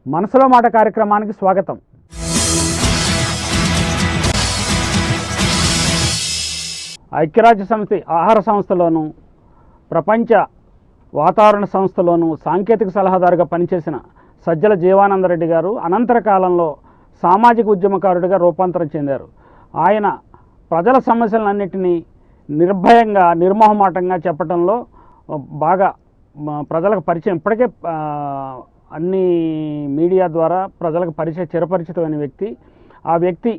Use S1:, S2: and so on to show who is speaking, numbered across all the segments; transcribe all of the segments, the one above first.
S1: మనసులో మాట కార్యక్రమానికి స్వాగతం. ఐక్యరాజ్య సమితి ఆహార సంస్థలోను ప్రపంచ వాతావరణ సంస్థలోను సాంకేతిక సలహాదారుగా పనిచేసిన సజ్జల జీవానందరెడ్డి గారు అనంతర కాలంలో సామాజిక ఉద్యమకారుడిగా రూపాంతరం చెందారు. ఆయన ప్రజల సమస్యలన్నింటినీ నిర్భయంగా నిర్మోహమాటంగా చెప్పడంలో బాగా ప్రజలకు పరిచయం, ఇప్పటికే అన్ని మీడియా ద్వారా ప్రజలకు చిరపరిచితమైన వ్యక్తి. ఆ వ్యక్తి,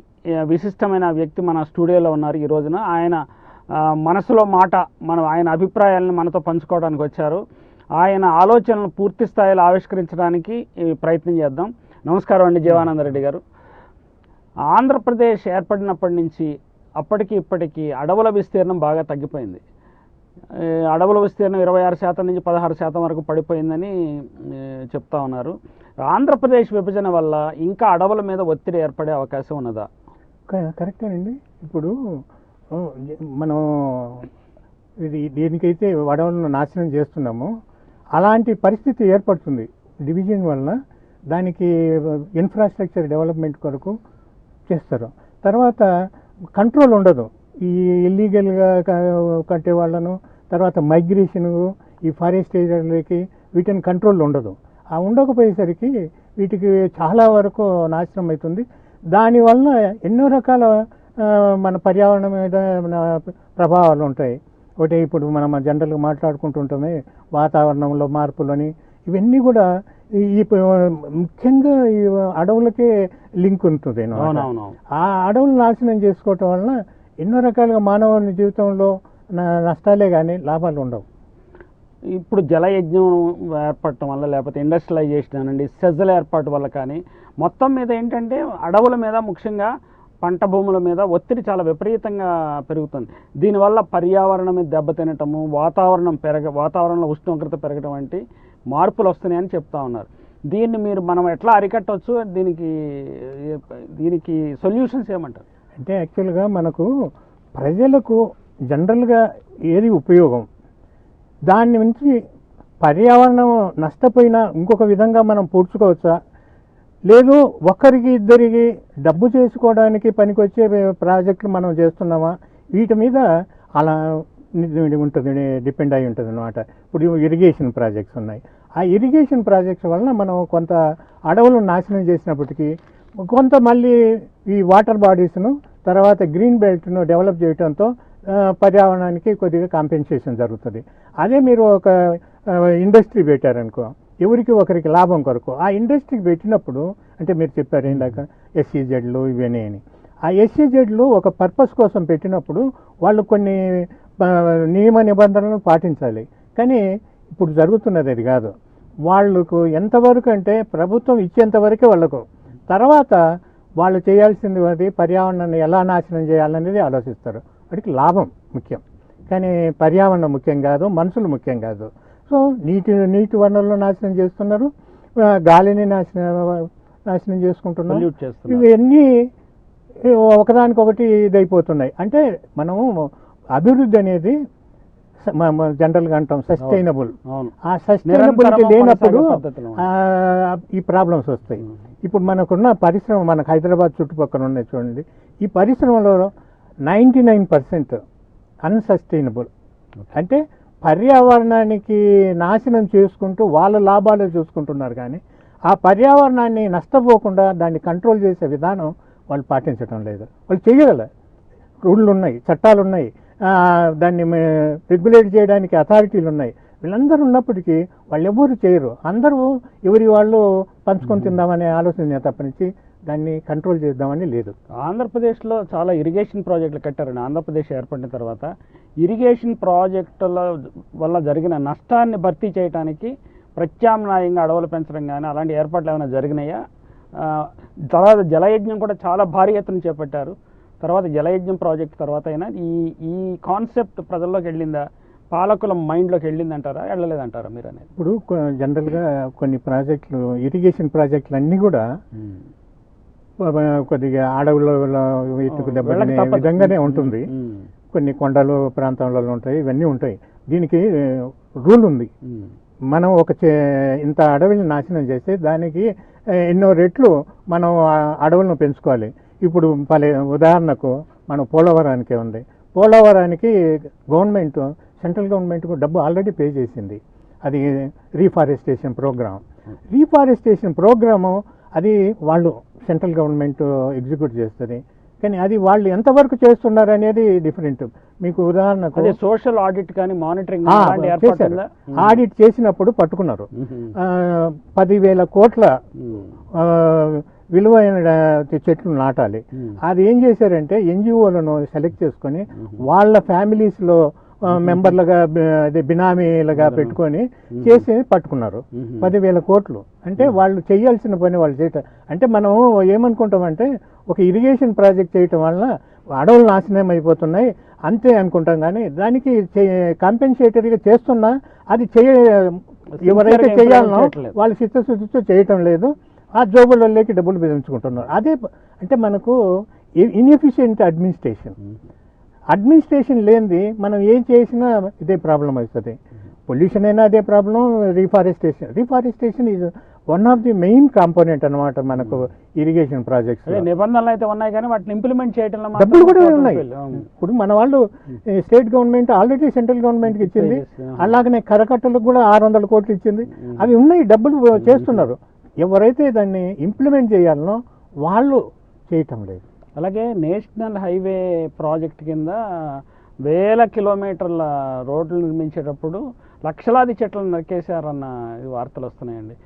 S1: విశిష్టమైన వ్యక్తి మన స్టూడియోలో ఉన్నారు ఈ రోజున. ఆయన మనసులో మాట, ఆయన అభిప్రాయాలను మనతో పంచుకోవడానికి వచ్చారు. ఆయన ఆలోచనలు పూర్తి స్థాయిలో ఆవిష్కరించడానికి ప్రయత్నం చేద్దాం. నమస్కారం అండి జీవానందరెడ్డి గారు. ఆంధ్రప్రదేశ్ ఏర్పడినప్పటి నుంచి అప్పటికి ఇప్పటికీ అడవుల విస్తీర్ణం బాగా తగ్గిపోయింది. అడవుల విస్తీర్ణం 26% నుంచి 16% వరకు పడిపోయిందని చెప్తా ఉన్నారు. ఆంధ్రప్రదేశ్ విభజన వల్ల ఇంకా అడవుల మీద ఒత్తిడి ఏర్పడే అవకాశం ఉన్నదా?
S2: కరెక్టేనండి. ఇప్పుడు మనం దేనికైతే అడవులను నాశనం చేస్తున్నామో అలాంటి పరిస్థితి ఏర్పడుతుంది డివిజన్ వలన. దానికి ఇన్ఫ్రాస్ట్రక్చర్ డెవలప్మెంట్ కొరకు చేస్తారు. తర్వాత కంట్రోల్ ఉండదు. ఈ ఇల్లీగల్గా కట్టే వాళ్ళను, తర్వాత మైగ్రేషను, ఈ ఫారెస్ట్ ఏరియాలకి వీటిని కంట్రోల్ ఉండదు. ఆ ఉండకపోయేసరికి వీటికి చాలా వరకు నాశనం అవుతుంది. దానివల్ల ఎన్నో రకాల మన పర్యావరణం మీద మన ప్రభావాలు ఉంటాయి. ఒకటి ఇప్పుడు మనం జనరల్గా మాట్లాడుకుంటుంటామే వాతావరణంలో మార్పులని, ఇవన్నీ కూడా ఈ ముఖ్యంగా ఈ అడవులకే లింక్ ఉంటుంది. ఆ అడవులు నాశనం చేసుకోవటం వలన ఎన్నో రకాలుగా మానవుని జీవితంలో నష్టాలే కానీ లాభాలు ఉండవు.
S1: ఇప్పుడు జలయజ్ఞం ఏర్పడటం వల్ల, లేకపోతే ఇండస్ట్రియలైజేషన్ అనండి, సెజ్జల ఏర్పాటు వల్ల కానీ మొత్తం మీద ఏంటంటే అడవుల మీద, ముఖ్యంగా పంట భూముల మీద ఒత్తిడి చాలా విపరీతంగా పెరుగుతుంది. దీనివల్ల పర్యావరణం మీద దెబ్బతినటము, వాతావరణంలో ఉష్ణోగ్రత పెరగడం వంటి మార్పులు వస్తున్నాయని చెప్తా ఉన్నారు. దీన్ని మనం ఎట్లా అరికట్టవచ్చు? దీనికి సొల్యూషన్స్ ఏమంటారు?
S2: అంటే యాక్చువల్గా మనకు ప్రజలకు జనరల్గా ఏది ఉపయోగం, దాని నుంచి పర్యావరణం నష్టపోయినా ఇంకొక విధంగా మనం పూడ్చుకోవచ్చా, లేదు ఒక్కరికి ఇద్దరికి డబ్బు చేసుకోవడానికి పనికొచ్చే ప్రాజెక్టులు మనం చేస్తున్నామా, వీటి మీద అలా ఉంటుంది, డిపెండ్ అయి ఉంటుంది అన్నమాట. ఇప్పుడు ఇరిగేషన్ ప్రాజెక్ట్స్ ఉన్నాయి. ఆ ఇరిగేషన్ ప్రాజెక్ట్స్ వలన మనం కొంత అడవులను నాశనం చేసినప్పటికీ కొంత మళ్ళీ ఈ వాటర్ బాడీస్ను, తర్వాత గ్రీన్ బెల్ట్ను డెవలప్ చేయడంతో పర్యావరణానికి కొద్దిగా కాంపెన్సేషన్ జరుగుతుంది. అదే మీరు ఒక ఇండస్ట్రీ పెట్టారనుకో, ఎవరికి ఒకరికి లాభం కొరకు ఆ ఇండస్ట్రీకి పెట్టినప్పుడు, అంటే మీరు చెప్పారు ఇందాక ఎస్ఈజెడ్లు ఇవన్నీ అని, ఆ ఎస్ఈజెడ్లు ఒక పర్పస్ కోసం పెట్టినప్పుడు వాళ్ళు కొన్ని నియమ నిబంధనలను పాటించాలి. కానీ ఇప్పుడు జరుగుతున్నది అది కాదు. వాళ్ళకు ఎంతవరకు అంటే ప్రభుత్వం ఇచ్చేంతవరకే వాళ్ళకు, తర్వాత వాళ్ళు చేయాల్సింది అది పర్యావరణాన్ని ఎలా నాశనం చేయాలనేది ఆలోచిస్తారు. వాటికి లాభం ముఖ్యం, కానీ పర్యావరణం ముఖ్యం కాదు, మనుషులు ముఖ్యం కాదు. సో నీటి వనరులను నాశనం చేస్తున్నారు, గాలిని నాశనం చేసుకుంటున్నారు. ఇవన్నీ ఒకదానికొకటి ఇదైపోతున్నాయి. అంటే మనము అభివృద్ధి అనేది జనరల్గా అంటాం సస్టైనబుల్. ఆ సస్టైనబిలిటీ లేనప్పుడు ఈ ప్రాబ్లమ్స్ వస్తాయి. ఇప్పుడు మనకున్న పరిశ్రమ, మనకు హైదరాబాద్ చుట్టుపక్కల ఉన్నాయి చూడండి, ఈ పరిశ్రమలో 99% అన్సస్టైనబుల్. అంటే పర్యావరణానికి నాశనం చేసుకుంటూ వాళ్ళ లాభాలు చూసుకుంటున్నారు, కానీ ఆ పర్యావరణాన్ని నష్టపోకుండా దాన్ని కంట్రోల్ చేసే విధానం వాళ్ళు పాటించడం లేదు. వాళ్ళు చేయగలరు, రూళ్ళు ఉన్నాయి, చట్టాలు ఉన్నాయి, దాన్ని రెగ్యులేట్ చేయడానికి అథారిటీలు ఉన్నాయి. వీళ్ళందరూ ఉన్నప్పటికీ వాళ్ళు ఎవరు చేయరు. అందరూ ఎవరి వాళ్ళు పంచుకొని తిందామనే ఆలోచన తప్పనించి దాన్ని కంట్రోల్ చేద్దామని లేదు.
S1: ఆంధ్రప్రదేశ్లో చాలా ఇరిగేషన్ ప్రాజెక్టులు కట్టారండి. ఆంధ్రప్రదేశ్ ఏర్పడిన తర్వాత ఇరిగేషన్ ప్రాజెక్టుల వల్ల జరిగిన నష్టాన్ని భర్తీ చేయడానికి ప్రత్యామ్నాయంగా అడవులు పెంచడం కానీ అలాంటి ఏర్పాట్లు ఏమైనా జరిగినాయా? తర్వాత జలయజ్ఞం కూడా చాలా భారీ ఎత్తున చేపట్టారు. తర్వాత జలయజ్ఞం ప్రాజెక్ట్ తర్వాత అయినా ఈ కాన్సెప్ట్ ప్రజల్లోకి వెళ్ళిందా, పాలకుల మైండ్లోకి వెళ్ళిందంటారా, వెళ్ళలేదంటారా మీరు అనేది?
S2: ఇప్పుడు జనరల్గా కొన్ని ప్రాజెక్టులు, ఇరిగేషన్ ప్రాజెక్టులు అన్నీ కూడా కొద్దిగా అడవులలో వీటికి దెబ్బతినే విధంగానే ఉంటుంది. కొన్ని కొండలు ప్రాంతాలలో ఉంటాయి, ఇవన్నీ ఉంటాయి. దీనికి రూల్ ఉంది. మనం ఇంత అడవిని నాశనం చేస్తే దానికి ఎన్నో రెట్లు మనం ఆ అడవులను పెంచుకోవాలి. ఇప్పుడు ఉదాహరణకు మనం పోలవరానికి ఉంది. పోలవరానికి గవర్నమెంట్, సెంట్రల్ గవర్నమెంట్ డబ్బు ఆల్రెడీ పే చేసింది. అది రీఫారెస్టేషన్ ప్రోగ్రామ్. రీఫారెస్టేషన్ ప్రోగ్రాము అది వాళ్ళు సెంట్రల్ గవర్నమెంట్ ఎగ్జిక్యూట్ చేస్తుంది. కానీ అది వాళ్ళు ఎంతవరకు చేస్తున్నారు అనేది డిఫరెంట్. మీకు ఉదాహరణకు
S1: సోషల్ ఆడిట్ కానీ మానిటరింగ్
S2: ఆడిట్ చేసినప్పుడు పట్టుకున్నారు 10,000 కోట్ల విలువైన చెట్లు నాటాలి. అది ఏం చేశారంటే ఎన్జిఓలను సెలెక్ట్ చేసుకొని వాళ్ళ ఫ్యామిలీస్లో మెంబర్లుగా అదే బినామీలుగా పెట్టుకొని చేసి పట్టుకున్నారు 10,000 కోట్లు. అంటే వాళ్ళు చేయాల్సిన పని వాళ్ళు చేయటం. అంటే మనం ఏమనుకుంటామంటే ఒక ఇరిగేషన్ ప్రాజెక్ట్ చేయటం వల్ల అడవులు నాశనం అయిపోతున్నాయి అంతే అనుకుంటాం. కానీ దానికి కాంపెన్సేటరీగా చేస్తున్నా అది ఎవరైతే చేయాలనో వాళ్ళు చిత్తశుద్ధితో చేయటం లేదు. ఆ జోబులలోకి డబ్బులు బెదిరించుకుంటున్నారు. అదే అంటే మనకు ఇన్ఎఫిషియెంట్ అడ్మినిస్ట్రేషన్ లేనిది మనం ఏం చేసినా ఇదే ప్రాబ్లం అవుతుంది. పొల్యూషన్ అయినా అదే problem. Reforestation is one of the main component అనమాట మనకు ఇరిగేషన్ ప్రాజెక్ట్స్.
S1: నిబంధనలు అయితే ఉన్నాయి కానీ వాటిని ఇంప్లిమెంట్ చేయడంలో
S2: డబ్బులు కూడా ఉన్నాయి. ఇప్పుడు మన వాళ్ళు స్టేట్ గవర్నమెంట్ ఆల్రెడీ సెంట్రల్ గవర్నమెంట్కి ఇచ్చింది. అలాగనే కరకట్టలకు కూడా 600 కోట్లు ఇచ్చింది. అవి ఉన్నాయి, డబ్బులు చేస్తున్నారు. ఎవరైతే దాన్ని ఇంప్లిమెంట్ చేయాలనో వాళ్ళు చేయటం లేదు.
S1: అలాగే నేషనల్ హైవే ప్రాజెక్ట్ కింద 1000 కిలోమీటర్ల రోడ్లు నిర్మించేటప్పుడు లక్షలాది చెట్లను నరికేశారన్న వార్తలు వస్తున్నాయండి.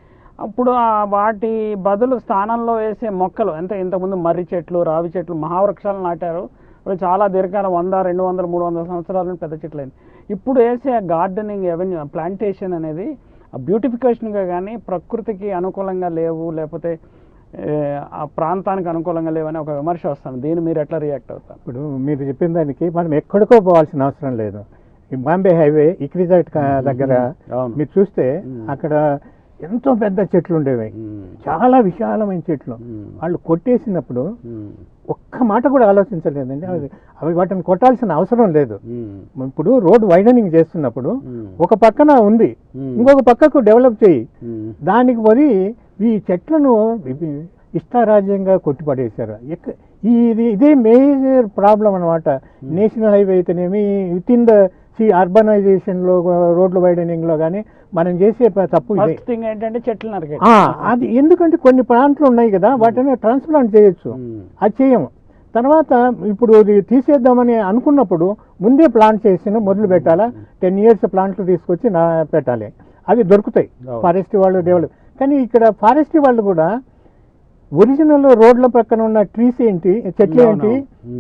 S1: అప్పుడు వాటి బదులు స్థానంలో వేసే మొక్కలు ఇంతకుముందు మర్రి చెట్లు, రావి చెట్లు, మహావృక్షాలు నాటారు. అవి చాలా దీర్ఘకాలం 100, 200, 300 సంవత్సరాల పెద్ద చెట్లు అయింది. ఇప్పుడు వేసే గార్డెనింగ్ ఎవెన్యూ ప్లాంటేషన్ అనేది బ్యూటిఫికేషన్గా కానీ ప్రకృతికి అనుకూలంగా లేవు, లేకపోతే ఆ ప్రాంతానికి అనుకూలంగా లేవని ఒక విమర్శ వస్తుంది. దీన్ని మీరు ఎట్లా రియాక్ట్ అవుతారు?
S2: ఇప్పుడు మీరు చెప్పిన దానికి మనం ఎక్కడికో పోవాల్సిన అవసరం లేదు. ఈ బాంబే హైవే ఇక్రిజాట్ దగ్గర మీరు చూస్తే అక్కడ ఎంతో పెద్ద చెట్లు ఉండేవి, చాలా విశాలమైన చెట్లు. వాళ్ళు కొట్టేసినప్పుడు ఒక్క మాట కూడా ఆలోచించలేదండి. అవి వాటిని కొట్టాల్సిన అవసరం లేదు. ఇప్పుడు రోడ్ వైడనింగ్ చేస్తున్నప్పుడు ఒక పక్కన ఉంది, ఇంకొక పక్కకు డెవలప్ చేయి. దానికి పోయి ఈ చెట్లను ఇష్టారాజ్యంగా కొట్టిపడేశారు. ఇదే మేజర్ ప్రాబ్లం అనమాట. నేషనల్ హైవే అయితేనేమి, విత్ ఇన్ ద అర్బనైజేషన్లో రోడ్ల వైడనింగ్లో కానీ మనం చేసే తప్పు
S1: ఏంటంటే చెట్లు నరికే.
S2: అది ఎందుకంటే కొన్ని ప్లాంట్లు ఉన్నాయి కదా, వాటిని ట్రాన్స్ప్లాంట్ చేయొచ్చు. అది చేయము. తర్వాత ఇప్పుడు తీసేద్దామని అనుకున్నప్పుడు ముందే ప్లాంట్ చేసి మొదలు పెట్టాలా. 10 years ప్లాంట్లు తీసుకొచ్చి పెట్టాలి. అవి దొరుకుతాయి ఫారెస్ట్రీ వాళ్ళు డెవలప్. కానీ ఇక్కడ ఫారెస్ట్రీ వాళ్ళు కూడా ఒరిజినల్ రోడ్ల పక్కన ఉన్న ట్రీస్ ఏంటి, చెట్లు ఏంటి,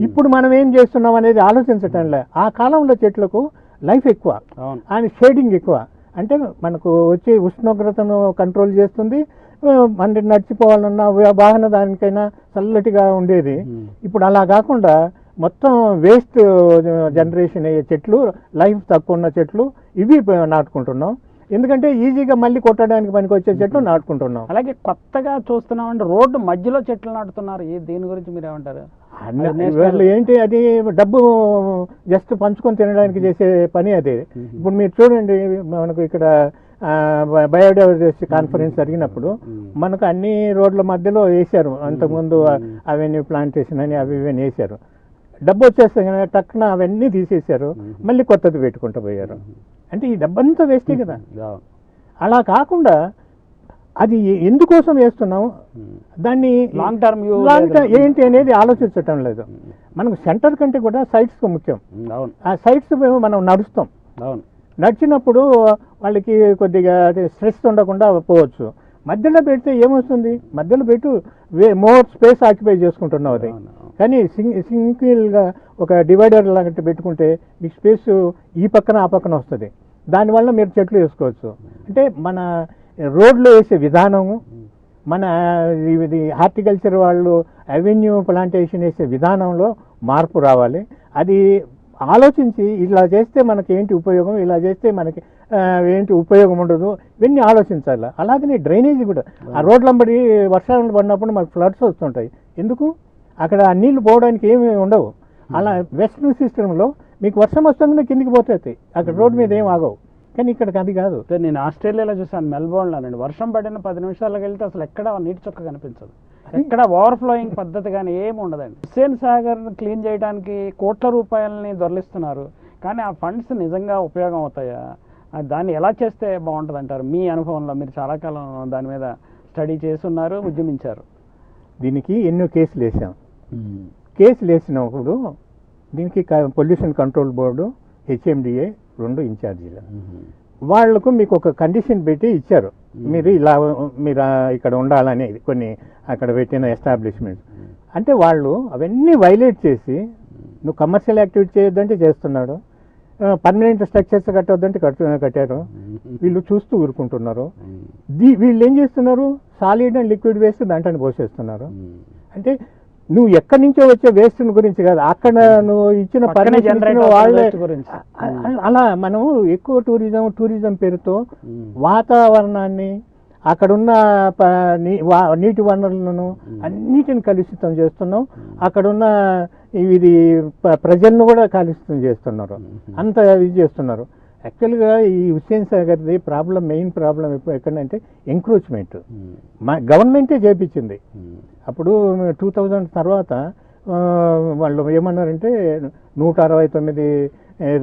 S2: ఇప్పుడు మనం ఏం చేస్తున్నాం అనేది ఆలోచించటంలే. ఆ కాలంలో చెట్లకు లైఫ్ ఎక్కువ అండ్ షేడింగ్ ఎక్కువ. అంటే మనకు వచ్చే ఉష్ణోగ్రతను కంట్రోల్ చేస్తుంది. మన నడిచిపోవాలన్నా వాహన దానికైనా చల్లటిగా ఉండేది. ఇప్పుడు అలా కాకుండా మొత్తం వేస్ట్ జనరేషన్ అయ్యే చెట్లు, లైఫ్ తక్కువ ఉన్న చెట్లు ఇవి నాటుకుంటున్నాం. ఎందుకంటే ఈజీగా మళ్ళీ కొట్టడానికి పనికి వచ్చే చెట్లు నాటుకుంటున్నాం.
S1: అలాగే కొత్తగా చూస్తున్నాం అంటే రోడ్డు మధ్యలో చెట్లు నాటుతున్నారు. దీని గురించి మీరు ఏమంటారు?
S2: వాళ్ళు ఏంటి, అది డబ్బు జస్ట్ పంచుకొని తినడానికి చేసే పని అదే. ఇప్పుడు మీరు చూడండి, మనకు ఇక్కడ బయోడైవర్సిటీ కాన్ఫరెన్స్ జరిగినప్పుడు మనకు అన్ని రోడ్ల మధ్యలో వేశారు. అంతకుముందు అవన్నీ ప్లాంటేషన్ అని అవి ఇవన్నీ వేశారు. డబ్బు వచ్చేస్తే టక్కున అవన్నీ తీసేశారు, మళ్ళీ కొత్తది పెట్టుకుంటూ పోయారు. అంటే ఈ డబ్బంతా వేస్టే కదా. అలా కాకుండా అది ఎందుకోసం వేస్తున్నాం, దాన్ని
S1: లాంగ్ టర్మ్
S2: ఏంటి అనేది ఆలోచించటం లేదు. మనకు సెంటర్ కంటే కూడా సైట్స్ ముఖ్యం. ఆ సైట్స్ మనం నడుస్తాం. నడిచినప్పుడు వాళ్ళకి కొద్దిగా స్ట్రెస్ ఉండకుండా పోవచ్చు. మధ్యలో పెడితే ఏమొస్తుంది, మధ్యలో పెట్టు మోర్ స్పేస్ ఆక్యుపై చేసుకుంటున్నావు. అది కానీ సింగిల్గా ఒక డివైడర్ లాంటి పెట్టుకుంటే మీకు స్పేస్ ఈ పక్కన ఆ పక్కన వస్తుంది. దానివల్ల మీరు చెట్లు వేసుకోవచ్చు. అంటే మన రోడ్లు వేసే విధానము, మన ఇది హార్టికల్చర్ వాళ్ళు అవెన్యూ ప్లాంటేషన్ వేసే విధానంలో మార్పు రావాలి. అది ఆలోచించి ఇలా చేస్తే మనకి ఏంటి ఉపయోగం, ఇలా చేస్తే మనకి ఏంటి ఉపయోగం ఉండదు, ఇవన్నీ ఆలోచించాలి. అలాగనే డ్రైనేజీ కూడా, ఆ రోడ్లంబడి వర్షాలు పడినప్పుడు మనకు ఫ్లడ్స్ వస్తుంటాయి. ఎందుకు, అక్కడ నీళ్లు పోవడానికి ఏమి ఉండవు. అలా వెస్ట్రన్ సిస్టంలో మీకు వర్షం వస్తుందని కిందికి పోతాయి, అక్కడ రోడ్డు మీద ఏం ఆగవు. కానీ ఇక్కడికి అది కాదు.
S1: నేను ఆస్ట్రేలియాలో చూసాను, మెల్బోర్న్లోనండి, వర్షం పడిన 10 నిమిషాలకు వెళ్తే అసలు ఎక్కడ నీటి చుక్క కనిపించదు, ఎక్కడ ఓవర్ఫ్లోయింగ్ పద్ధతి కానీ ఏమి ఉండదండి. హుస్సేన్ సాగర్ క్లీన్ చేయడానికి కోట్ల రూపాయలని దొరలిస్తున్నారు, కానీ ఆ ఫండ్స్ నిజంగా ఉపయోగం అవుతాయా? దాన్ని ఎలా చేస్తే బాగుంటుంది అంటారు మీ అనుభవంలో? మీరు చాలా కాలం దాని మీద స్టడీ చేస్తున్నారు, ఉద్యమించారు.
S2: దీనికి ఎన్నో కేసులు వేసాం. కేసులు వేసినప్పుడు దీనికి పొల్యూషన్ కంట్రోల్ బోర్డు, హెచ్ఎండిఏ 2 ఇన్ఛార్జీలు. వాళ్లకు మీకు ఒక కండిషన్ పెట్టి ఇచ్చారు, మీరు ఇలా మీరు ఇక్కడ ఉండాలని కొన్ని అక్కడ పెట్టిన ఎస్టాబ్లిష్మెంట్. అంటే వాళ్ళు అవన్నీ వైలేట్ చేసి నువ్వు కమర్షియల్ యాక్టివిటీ చేయొద్దంటే చేస్తున్నాడు, పర్మనెంట్ స్ట్రక్చర్స్ కట్టొద్దంటే కట్టారు. వీళ్ళు చూస్తూ ఊరుకుంటున్నారు. వీళ్ళు ఏం చేస్తున్నారు, సాలిడ్ అండ్ లిక్విడ్ వేస్ట్ దాంట్లో పోసేస్తున్నారు. అంటే నువ్వు ఎక్కడి నుంచో వచ్చే వేస్ట్ గురించి కాదు, అక్కడ నువ్వు ఇచ్చిన పర్మిషన్ వాళ్ళే. అలా మనం ఎక్కువ టూరిజం పేరుతో వాతావరణాన్ని, అక్కడున్న నీటి వనరులను అన్నిటిని కలుషితం చేస్తున్నాం. అక్కడున్న ఇది ప్రజలను కూడా కలుషితం చేస్తున్నారు, అంత ఇది చేస్తున్నారు. యాక్చువల్గా ఈ హుస్సేన్ సాగర్ది మెయిన్ ప్రాబ్లం ఎక్కడంటే ఎంక్రోచ్మెంట్. గవర్నమెంటే చేపించింది. అప్పుడు 2000 తర్వాత వాళ్ళు ఏమన్నారంటే 169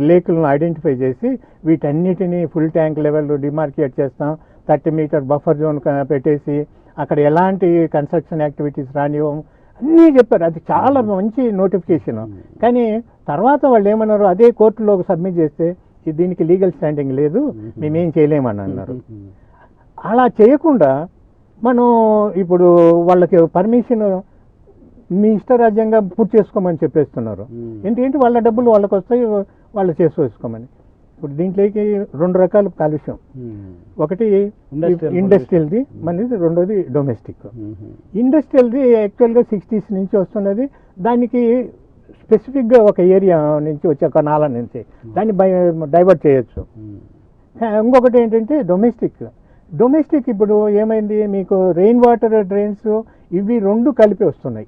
S2: లేకులను ఐడెంటిఫై చేసి వీటన్నిటినీ ఫుల్ ట్యాంక్ లెవెల్ డిమార్కేట్ చేస్తాం, 30 మీటర్ బఫర్ జోన్ పెట్టేసి అక్కడ ఎలాంటి కన్స్ట్రక్షన్ యాక్టివిటీస్ రానివ్వం అన్నీ చెప్పారు. అది చాలా మంచి నోటిఫికేషన్. కానీ తర్వాత వాళ్ళు ఏమన్నారు, అదే కోర్టులో సబ్మిట్ చేస్తే దీనికి లీగల్ స్టాండింగ్ లేదు, మేమేం చేయలేమని అన్నారు. అలా చేయకుండా మనం ఇప్పుడు వాళ్ళకి పర్మిషన్ మీ ఇష్టరాజ్యంగా పూర్తి చేసుకోమని చెప్పేస్తున్నారు. ఏంటంటే వాళ్ళ డబ్బులు వాళ్ళకి వస్తాయి, వాళ్ళు చేసుకోమని. ఇప్పుడు దీంట్లోకి 2 రకాల కాలుష్యం, ఒకటి ఇండస్ట్రియల్ది, మళ్ళీ రెండోది డొమెస్టిక్. ఇండస్ట్రియల్ది యాక్చువల్గా 60s నుంచి వస్తున్నది. దానికి స్పెసిఫిక్గా ఒక ఏరియా నుంచి వచ్చే ఒక నాల నుంచి దాన్ని డైవర్ట్ చేయొచ్చు. ఇంకొకటి ఏంటంటే డొమెస్టిక్ ఇప్పుడు ఏమైంది, మీకు రెయిన్ వాటర్ డ్రైన్స్ ఇవి 2 కలిపి వస్తున్నాయి.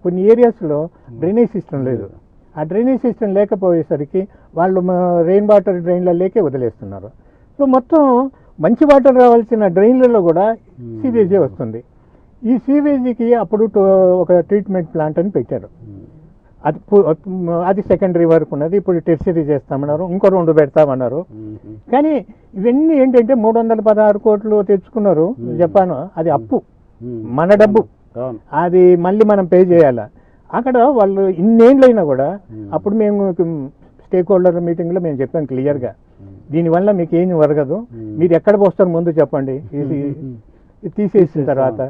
S2: కొన్ని ఏరియాస్లో డ్రైనేజ్ సిస్టమ్ లేదు. ఆ డ్రైనేజ్ సిస్టమ్ లేకపోయేసరికి వాళ్ళు రెయిన్ వాటర్ డ్రైన్లలోకే వదిలేస్తున్నారు. సో మొత్తం మంచి వాటర్ రావాల్సిన డ్రైన్లలో కూడా సీవేజే వస్తుంది. ఈ సీవేజీకి అప్పుడు ఒక ట్రీట్మెంట్ ప్లాంట్ అని పెట్టారు. అది సెకండరీ వరకు ఉన్నది. ఇప్పుడు టెర్షరీ చేస్తామన్నారు, ఇంకో 2 పెడతామన్నారు. కానీ ఇవన్నీ ఏంటంటే 316 కోట్లు తెచ్చుకున్నారు జపాన్. అది అప్పు, మన డబ్బు, అది మళ్ళీ మనం పే చేయాలా. అక్కడ వాళ్ళు ఇన్నేళ్ళైనా కూడా, అప్పుడు మేము స్టేక్ హోల్డర్ మీటింగ్లో మేము చెప్పాం క్లియర్గా, దీనివల్ల మీకు ఏం వరగదు, మీరు ఎక్కడ పోస్తారు ముందు చెప్పండి, ఇది తీసేసిన తర్వాత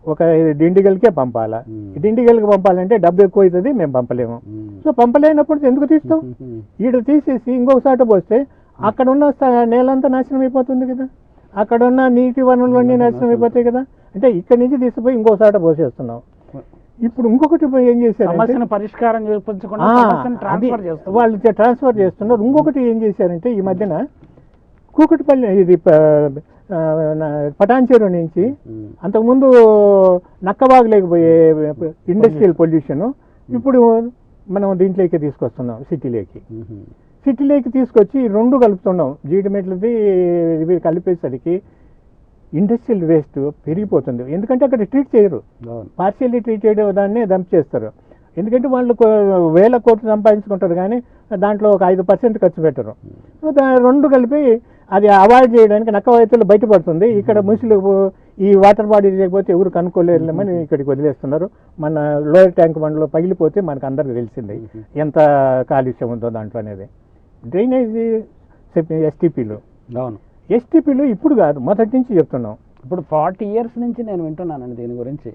S2: ఒక డిండిగల్కే పంపాలా. డిండిగల్కి పంపాలంటే డబ్బు ఎక్కువ అవుతుంది, మేము పంపలేము. సో పంపలేనప్పుడు ఎందుకు తీస్తాం, ఈడ తీసేసి ఇంకొకసారి పోస్తే అక్కడ ఉన్న నేలంతా నాశనం అయిపోతుంది కదా, అక్కడ ఉన్న నీటి వనరులన్నీ నాశనం అయిపోతాయి కదా. అంటే ఇక్కడి నుంచి తీసుకుపోయి ఇంకోసారి పోసేస్తున్నాం. ఇప్పుడు ఇంకొకటి ఏం చేశారు,
S1: పరిష్కారం
S2: వాళ్ళు ట్రాన్స్ఫర్ చేస్తున్నారు. ఇంకొకటి ఏం చేశారంటే ఈ మధ్యన కూకటిపల్లి, ఇది పటాన్చెరు నుంచి అంతకుముందు నక్కబాగులేకపోయే ఇండస్ట్రియల్ పొల్యూషన్ ఇప్పుడు మనం దీంట్లోకి తీసుకొస్తున్నాం, సిటీలోకి తీసుకొచ్చి 2 కలుపుతున్నాం. జీడిమెట్లది ఇవి కలిపేసరికి ఇండస్ట్రియల్ వేస్ట్ పెరిగిపోతుంది. ఎందుకంటే అక్కడ ట్రీట్ చేయరు, పార్షియల్లీ ట్రీట్ చేయడం దాన్ని డంప్ చేస్తారు. ఎందుకంటే వాళ్ళు 1000 కోట్లు సంపాదించుకుంటారు, కానీ దాంట్లో ఒక 5% ఖర్చు పెట్టరు. 2 కలిపి అది అవాయిడ్ చేయడానికి నక్క వైద్యులు బయటపడుతుంది. ఇక్కడ ముసులు ఈ వాటర్ బాడీ లేకపోతే ఎవరు కనుక్కోలేమని ఇక్కడికి వదిలేస్తున్నారు. మన లోయర్ ట్యాంక్ బండ్లో పగిలిపోతే మనకు అందరికి తెలిసింది ఎంత కాలుష్యం ఉందో దాంట్లో అనేది. డ్రైనేజీ ఎస్టీపీలు ఇప్పుడు కాదు, మొదటి నుంచి చెప్తున్నాం.
S1: ఇప్పుడు 40 years నుంచి నేను వింటున్నానండి దీని గురించి.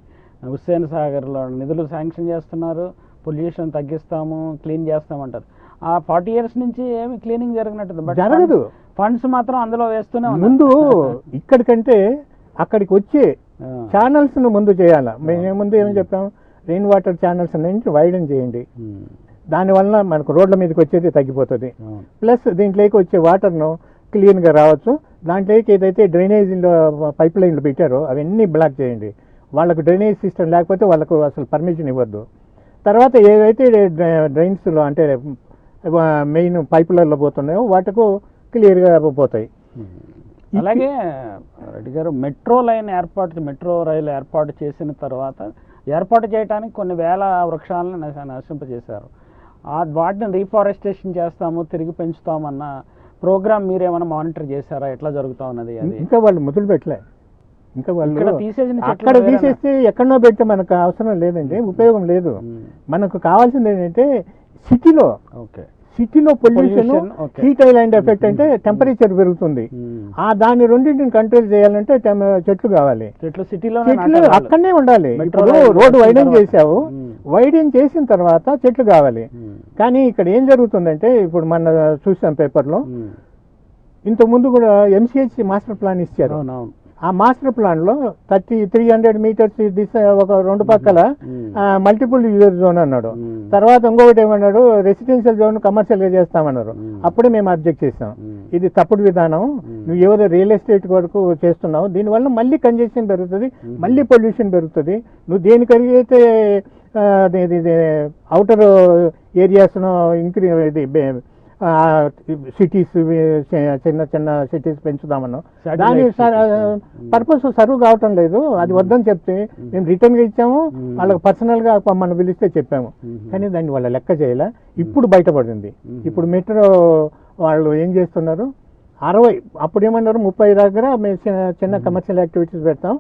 S1: హుస్సేన్ సాగర్లో నిధులు శాంక్షన్ చేస్తున్నారు, పొల్యూషన్ తగ్గిస్తాము, క్లీన్ చేస్తామంటారు. ఆ 40 years నుంచి ఏమి క్లీనింగ్ జరిగినట్టు
S2: జరగదు.
S1: ఫండ్స్ మాత్రం అందులో వేస్తూనే
S2: ముందు ఇక్కడికంటే అక్కడికి వచ్చే ఛానల్స్ ను ముందు చేయాలా. మేము ముందు ఏమని చెప్పాం, రెయిన్ వాటర్ ఛానల్స్ నుంచి వైడెన్ చేయండి, దానివల్ల మనకు రోడ్ల మీదకి వచ్చేది తగ్గిపోతుంది. ప్లస్ దీంట్లోకి వచ్చే వాటర్ను క్లీన్గా రావచ్చు. దాంట్లోకి ఏదైతే డ్రైనేజీలో పైప్ లైన్లు పెట్టారో అవన్నీ బ్లాక్ చేయండి. వాళ్ళకు డ్రైనేజ్ సిస్టమ్ లేకపోతే వాళ్ళకు అసలు పర్మిషన్ ఇవ్వద్దు. తర్వాత ఏవైతే డ్రైన్స్లో అంటే మెయిన్ పైపులలో పోతున్నాయో వాటికు క్లియర్గా పోతాయి.
S1: అలాగే రెడ్డి గారు మెట్రో రైలు ఏర్పాటు చేసిన తర్వాత ఏర్పాటు చేయడానికి కొన్ని వేల వృక్షాలను నశింపజేశారు. వాటిని రీఫారెస్టేషన్ చేస్తాము, తిరిగి పెంచుతామన్న ప్రోగ్రామ్ మీరేమైనా మానిటర్ చేశారా? ఎట్లా జరుగుతా ఉన్నది అది?
S2: ఇంకా వాళ్ళు మొదలు పెట్టలే. ఇంకా వాళ్ళు అక్కడ తీసేస్తే ఎక్కడో పెడితే మనకు అవసరం లేదండి, ఉపయోగం లేదు. మనకు కావాల్సింది ఏంటంటే సిటీలో పొల్యూషన్, హీట్ ఐలాండ్ ఎఫెక్ట్ అంటే టెంపరేచర్ పెరుగుతుంది. దాని రెండింటిని కంట్రోల్ చేయాలంటే చెట్లు కావాలి. చెట్లు అక్కడనే ఉండాలి. ఇప్పుడు రోడ్డు వైడెన్ చేసావు, వైడెన్ చేసిన తర్వాత చెట్లు కావాలి. కానీ ఇక్కడ ఏం జరుగుతుందంటే, ఇప్పుడు మన చూసాం పేపర్లో, ఇంతకుముందు కూడా MCH మాస్టర్ ప్లాన్ ఇచ్చారు. ఆ మాస్టర్ ప్లాన్ లో 300 మీటర్స్ ఒక రెండు పక్కల మల్టిపుల్ యూజర్ జోన్ అన్నాడు. తర్వాత ఇంకొకటి ఏమన్నాడు, రెసిడెన్షియల్ జోన్ కమర్షియల్ గా చేస్తామన్నారు. అప్పుడే మేము అబ్జెక్ట్ చేసాం, ఇది తప్పుడు విధానం, నువ్వు ఏదో రియల్ ఎస్టేట్ వరకు చేస్తున్నావు, దీనివల్ల మళ్ళీ కంజెషన్ పెరుగుతుంది, మళ్ళీ పొల్యూషన్ పెరుగుతుంది. నువ్వు దేనికైతే అవుటర్ ఏరియాస్ సిటీస్ చిన్న సిటీస్ పెంచుదామన్నా, దాని పర్పస్ సర్వ్ కావటం లేదు. అది వద్దని చెప్తే మేము రిటర్న్ గా ఇచ్చాము, వాళ్ళకి పర్సనల్ గా మనం పిలిస్తే చెప్పాము. కానీ దాన్ని వాళ్ళ లెక్క చేయలే. ఇప్పుడు బయటపడింది. ఇప్పుడు మెట్రో వాళ్ళు ఏం చేస్తున్నారు, 60 అప్పుడు ఏమన్నారు 30 దగ్గర మేము చిన్న కమర్షియల్ యాక్టివిటీస్ పెడతాం,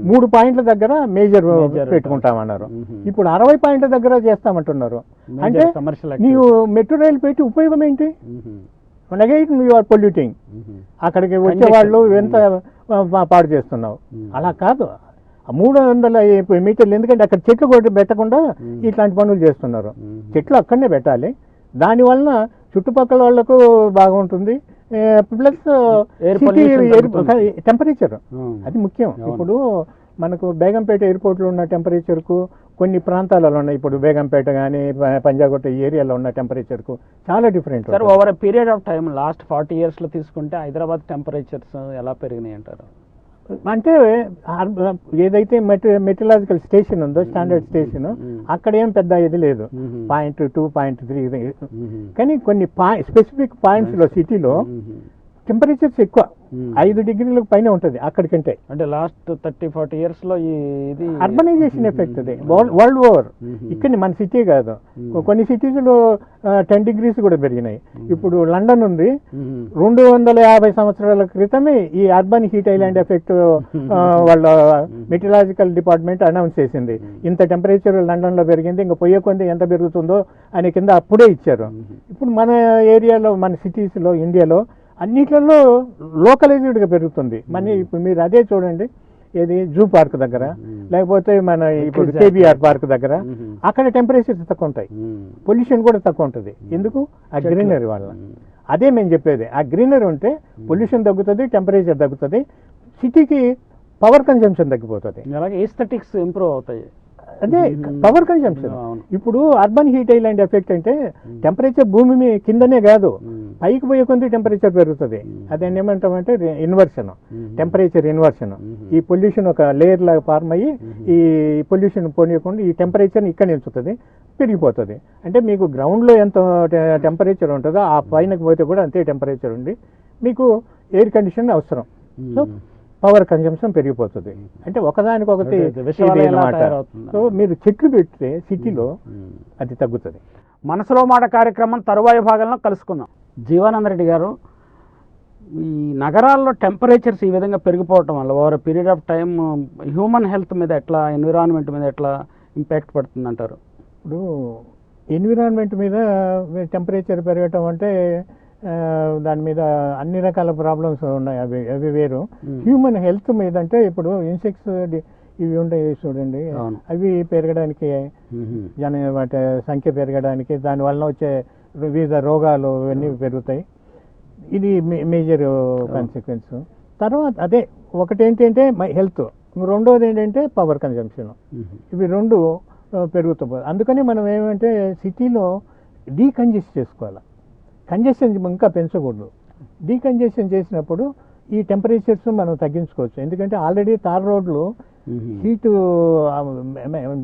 S2: 3 పాయింట్ల దగ్గర మేజర్ పెట్టుకుంటామన్నారు. ఇప్పుడు 60 పాయింట్ల దగ్గర చేస్తామంటున్నారు. అంటే నీవు మెట్రో రైలు పెట్టి ఉపయోగం ఏంటి? You are polluting. అక్కడికి వచ్చే వాళ్ళు ఎంత పాడు చేస్తున్నావు. అలా కాదు, 300 మీటర్లు, ఎందుకంటే అక్కడ చెట్లు కూడా పెట్టకుండా ఇట్లాంటి పనులు చేస్తున్నారు. చెట్లు అక్కడనే పెట్టాలి, దానివల్ల చుట్టుపక్కల వాళ్లకు బాగుంటుంది. ప్లస్ టెంపరేచర్ అది ముఖ్యం. ఇప్పుడు మనకు బేగంపేట ఎయిర్పోర్ట్ లో ఉన్న టెంపరేచర్ కు కొన్ని ప్రాంతాలలో ఉన్నాయి, ఇప్పుడు బేగంపేట కానీ పంజాగుట్ట ఈ ఏరియాలో ఉన్న టెంపరేచర్ కు చాలా different.
S1: Sir, over period of time last 40 years లో తీసుకుంటే హైదరాబాద్ టెంపరేచర్స్ ఎలా పెరిగినాయి అంటారు?
S2: అంటే ఏదైతే మెట్రలాజికల్ స్టేషన్ ఉందో, స్టాండర్డ్ స్టేషన్, అక్కడ ఏం పెద్ద ఇది లేదు, 0.2, 0.3. కానీ కొన్ని స్పెసిఫిక్ పాయింట్స్ లో సిటీలో టెంపరేచర్స్ ఎక్కువ, 5 degrees పైన ఉంటుంది అక్కడికంటే.
S1: అంటే లాస్ట్ 30-40 years లో ఇది
S2: అర్బనైజేషన్ ఎఫెక్ట్ అది వరల్డ్ ఓవర్. ఇక్కడ మన సిటీ కాదు, కొన్ని సిటీస్ లో 10 degrees కూడా పెరిగినాయి. ఇప్పుడు లండన్ ఉంది, 250 సంవత్సరాల క్రితమే ఈ అర్బన్ హీట్ ఐలాండ్ ఎఫెక్ట్ వాళ్ళ మెటీరియలాజికల్ డిపార్ట్మెంట్ అనౌన్స్ చేసింది. ఇంత టెంపరేచర్ లండన్ లో పెరిగింది, ఇంకా పోయే కొంది ఎంత పెరుగుతుందో అనే కింద అప్పుడే ఇచ్చారు. ఇప్పుడు మన ఏరియాలో, మన సిటీస్ లో, ఇండియాలో అన్నిట్లలో లోకలైజ్డ్గా పెరుగుతుంది. ఇప్పుడు మీరు అదే చూడండి, ఏది జూ పార్క్ దగ్గర, లేకపోతే మన ఇప్పుడు KBR పార్క్ దగ్గర, అక్కడ టెంపరేచర్స్ తక్కువ ఉంటాయి, పొల్యూషన్ కూడా తక్కువ ఉంటుంది. ఎందుకు? ఆ గ్రీనరీ వల్ల. అదే మేము చెప్పేది, ఆ గ్రీనరీ ఉంటే పొల్యూషన్ తగ్గుతుంది, టెంపరేచర్ తగ్గుతుంది, సిటీకి పవర్ కన్జంప్షన్ తగ్గిపోతుంది,
S1: అలాగే ఎస్థెటిక్స్ ఇంప్రూవ్ అవుతాయి.
S2: అదే పవర్ కన్జంప్షన్. ఇప్పుడు అర్బన్ హీట్ ఐలాండ్ ఎఫెక్ట్ అంటే టెంపరేచర్ భూమి కిందనే కాదు, పైకి పోయే కొంత టెంపరేచర్ పెరుగుతుంది. అదేంటి ఏమంటామంటే ఇన్వర్షన్, టెంపరేచర్ ఇన్వర్షన్. ఈ పొల్యూషన్ ఒక లేయర్ లాగా ఫార్మ్ అయ్యి ఈ పొల్యూషన్ పోనీయకుండా ఈ టెంపరేచర్ ఇక్కడ నిల్చుతుంది, పెరిగిపోతుంది. అంటే మీకు గ్రౌండ్ లో ఎంత టెంపరేచర్ ఉంటుందో ఆ పైనకి పోతే కూడా అంతే టెంపరేచర్ ఉంది. మీకు ఎయిర్ కండిషన్ అవసరం, సో పవర్ కన్జంప్షన్ పెరిగిపోతుంది. అంటే ఒకదానికొకటి అన్నమాట. సో మీరు చెట్లు పెడితే సిటీలో అది తగ్గుతుంది.
S1: మనసులో మాట కార్యక్రమం తరువాయి భాగంలో కలుసుకుందాం. జీవానంద రెడ్డి గారు, ఈ నగరాల్లో టెంపరేచర్స్ ఈ విధంగా పెరిగిపోవటం వల్ల over period of time human health మీద ఎట్లా, ఎన్విరాన్మెంట్ మీద ఎట్లా ఇంపాక్ట్ పడుతుంది అంటారు?
S2: ఇప్పుడు ఎన్విరాన్మెంట్ మీద టెంపరేచర్ పెరగటం అంటే దాని మీద అన్ని రకాల ప్రాబ్లమ్స్ ఉన్నాయి, అవి వేరు. హ్యూమన్ హెల్త్ మీద అంటే ఇప్పుడు ఇన్సెక్ట్స్ ఇవి ఉంటాయి చూడండి, అవి పెరగడానికి, వాటి సంఖ్య పెరగడానికి, దానివల్ల వచ్చే వివిధ రోగాలు ఇవన్నీ పెరుగుతాయి. ఇది మేజర్ కాన్సిక్వెన్స్. తర్వాత అదే ఒకటి ఏంటంటే హెల్త్, రెండోది ఏంటంటే పవర్ కన్జంప్షన్. ఇవి రెండు పెరుగుతుంది. అందుకని మనం ఏమంటే సిటీలో డీకంజెస్ట్ చేసుకోవాలి, కంజెషన్ ఇంకా పెంచకూడదు. డీకంజెషన్ చేసినప్పుడు ఈ టెంపరేచర్స్ మనం తగ్గించుకోవచ్చు. ఎందుకంటే ఆల్రెడీ తార్ రోడ్లు హీట్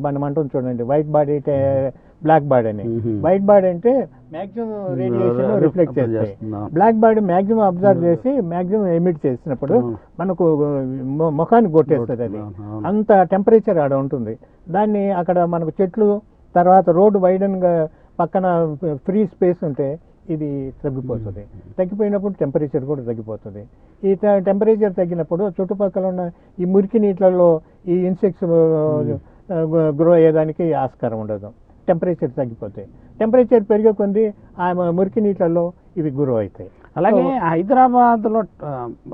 S2: మనం అంటాం చూడండి, వైట్ బాడీ బ్లాక్ బాడీ అని. వైట్ బాడీ అంటే మ్యాక్సిమం రేడియేషన్ రిఫ్లెక్ట్ చేస్తాయి.
S1: చేస్తున్నాం.
S2: బ్లాక్ బాడీ మ్యాక్సిమం అబ్జర్వ్ చేసి మ్యాక్సిమం ఎమిట్ చేసినప్పుడు మనకు ముఖానికి కొట్టేస్తుంది. అది అంత టెంపరేచర్ ఆడ ఉంటుంది. దాన్ని అక్కడ మనకు చెట్లు తర్వాత రోడ్డు వైడన్గా పక్కన ఫ్రీ స్పేస్ ఉంటే ఇది తగ్గిపోతుంది. తగ్గిపోయినప్పుడు టెంపరేచర్ కూడా తగ్గిపోతుంది. ఈ టెంపరేచర్ తగ్గినప్పుడు చుట్టుపక్కల ఉన్న ఈ మురికి నీటిలలో ఈ ఇన్సెక్ట్స్ గ్రో అయ్యేదానికి ఆస్కారం ఉండదు. టెంపరేచర్ తగ్గిపోతాయి. టెంపరేచర్ పెరిగే కొద్ది ఆ మురికి నీటిలలో ఇవి గ్రో అవుతాయి.
S1: అలాగే హైదరాబాద్లో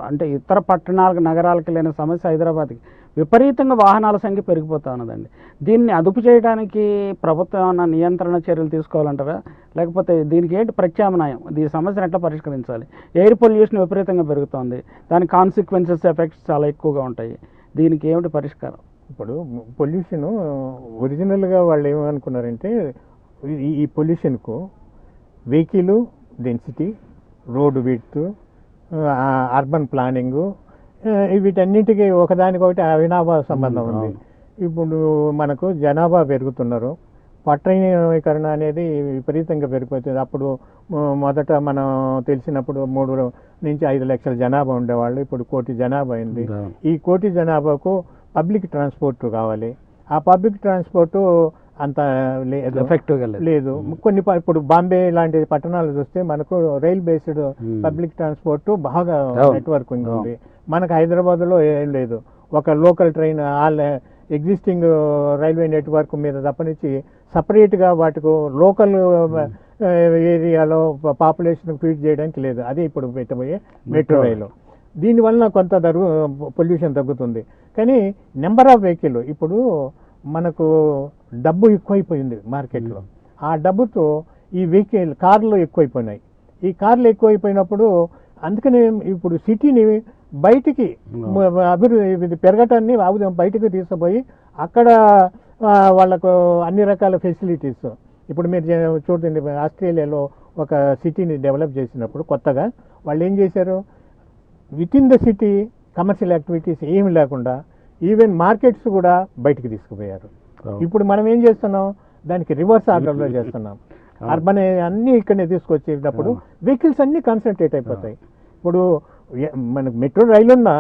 S1: అంటే ఇతర పట్టణాలకు నగరాలకు లేని సమస్య హైదరాబాద్కి విపరీతంగా వాహనాల సంఖ్య పెరిగిపోతా ఉన్నదండి. దీన్ని అదుపు చేయడానికి ప్రభుత్వం ఏమైనా నియంత్రణ చర్యలు తీసుకోవాలంటారా, లేకపోతే దీనికి ఏంటి ప్రత్యామ్నాయం? ఈ సమస్యను ఎట్లా పరిష్కరించాలి? ఎయిర్ పొల్యూషన్ విపరీతంగా పెరుగుతోంది, దాని కాన్సిక్వెన్సెస్ ఎఫెక్ట్స్ చాలా ఎక్కువగా ఉంటాయి. దీనికి ఏమిటి పరిష్కారం?
S2: ఇప్పుడు పొల్యూషన్ ఒరిజినల్గా వాళ్ళు ఏమనుకున్నారంటే ఈ పొల్యూషన్కు vehicle density, road width, urban planning, వీటన్నిటికీ ఒకదానికొకటి అవినాభావ సంబంధం ఉంది. ఇప్పుడు మనకు జనాభా పెరుగుతున్నారు, పట్టణీకరణ అనేది విపరీతంగా పెరిగిపోతుంది. అప్పుడు మొదట మనం తెలిసినప్పుడు 3 నుంచి 5 లక్షల జనాభా ఉండేవాళ్ళు, ఇప్పుడు 1 కోటి జనాభా అయింది. ఈ 1 కోటి జనాభాకు పబ్లిక్ ట్రాన్స్పోర్ట్ కావాలి. ఆ పబ్లిక్ ట్రాన్స్పోర్ట్ అంత లేదు,
S1: ఎఫెక్టివ్గా
S2: లేదు. కొన్ని ఇప్పుడు బాంబే లాంటి పట్టణాలు చూస్తే మనకు రైల్ బేస్డ్ పబ్లిక్ ట్రాన్స్పోర్ట్ బాగా నెట్వర్కింగ్ ఉంది. మనకు హైదరాబాద్లో ఏం లేదు. ఒక local train all existing railway network మీద తప్పనిచ్చి సపరేట్గా వాటికి లోకల్ ఏరియాలో పాపులేషన్ ఫీడ్ చేయడానికి లేదు. అదే ఇప్పుడు పెట్టబోయే మెట్రో రైలు. దీనివల్ల కొంత పొల్యూషన్ తగ్గుతుంది. కానీ నెంబర్ ఆఫ్ వెహికల్ ఇప్పుడు మనకు డబ్బు ఎక్కువైపోయింది మార్కెట్లో. ఆ డబ్బుతో ఈ వెహికల్ కార్లు ఎక్కువైపోయినాయి. ఈ కార్లు ఎక్కువైపోయినప్పుడు అందుకనే ఇప్పుడు సిటీని బయటికి అభివృద్ధి పెరగటాన్ని బయటకు తీసుకుపోయి అక్కడ వాళ్ళకు అన్ని రకాల ఫెసిలిటీస్. ఇప్పుడు మీరు చూడండి, ఆస్ట్రేలియాలో ఒక సిటీని డెవలప్ చేసినప్పుడు కొత్తగా వాళ్ళు ఏం చేశారు, with in the city commercial activities ఏమి లేకుండా ఈవెన్ మార్కెట్స్ కూడా బయటికి తీసుకుపోయారు. ఇప్పుడు మనం ఏం చేస్తున్నాం, దానికి రివర్స్ ఆర్డర్లో చేస్తున్నాం. అర్బన్ అన్నీ ఇక్కడనే తీసుకొచ్చేటప్పుడు వెహికల్స్ అన్నీ కాన్సన్ట్రేట్ అయిపోతాయి. ఇప్పుడు మనకు మెట్రో రైలు ఉన్నా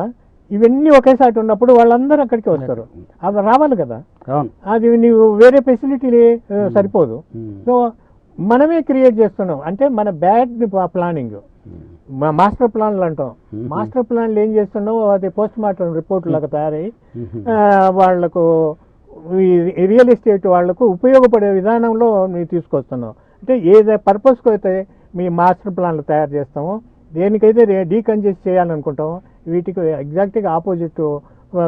S2: ఇవన్నీ ఒకేసారి ఉన్నప్పుడు వాళ్ళందరూ అక్కడికి వస్తారు. అవి రావాలి కదా, అది నీవు వేరే ఫెసిలిటీ సరిపోదు. సో మనమే క్రియేట్ చేస్తున్నాం. అంటే మన బ్యాడ్ ప్లానింగ్, మాస్టర్ ప్లాన్లు అంటాం. మాస్టర్ ప్లాన్లు ఏం చేస్తున్నావు, అది పోస్ట్ మార్టం రిపోర్ట్ లాగా తయారయ్యి వాళ్లకు రియల్ ఎస్టేట్ వాళ్లకు ఉపయోగపడే విధానంలో మీరు తీసుకొస్తున్నావు. అంటే ఏ పర్పస్కి అయితే మీ మాస్టర్ ప్లాన్లు తయారు చేస్తామో, దేనికైతే డీకంజెస్ట్ చేయాలనుకుంటామో వీటికి ఎగ్జాక్ట్గా ఆపోజిట్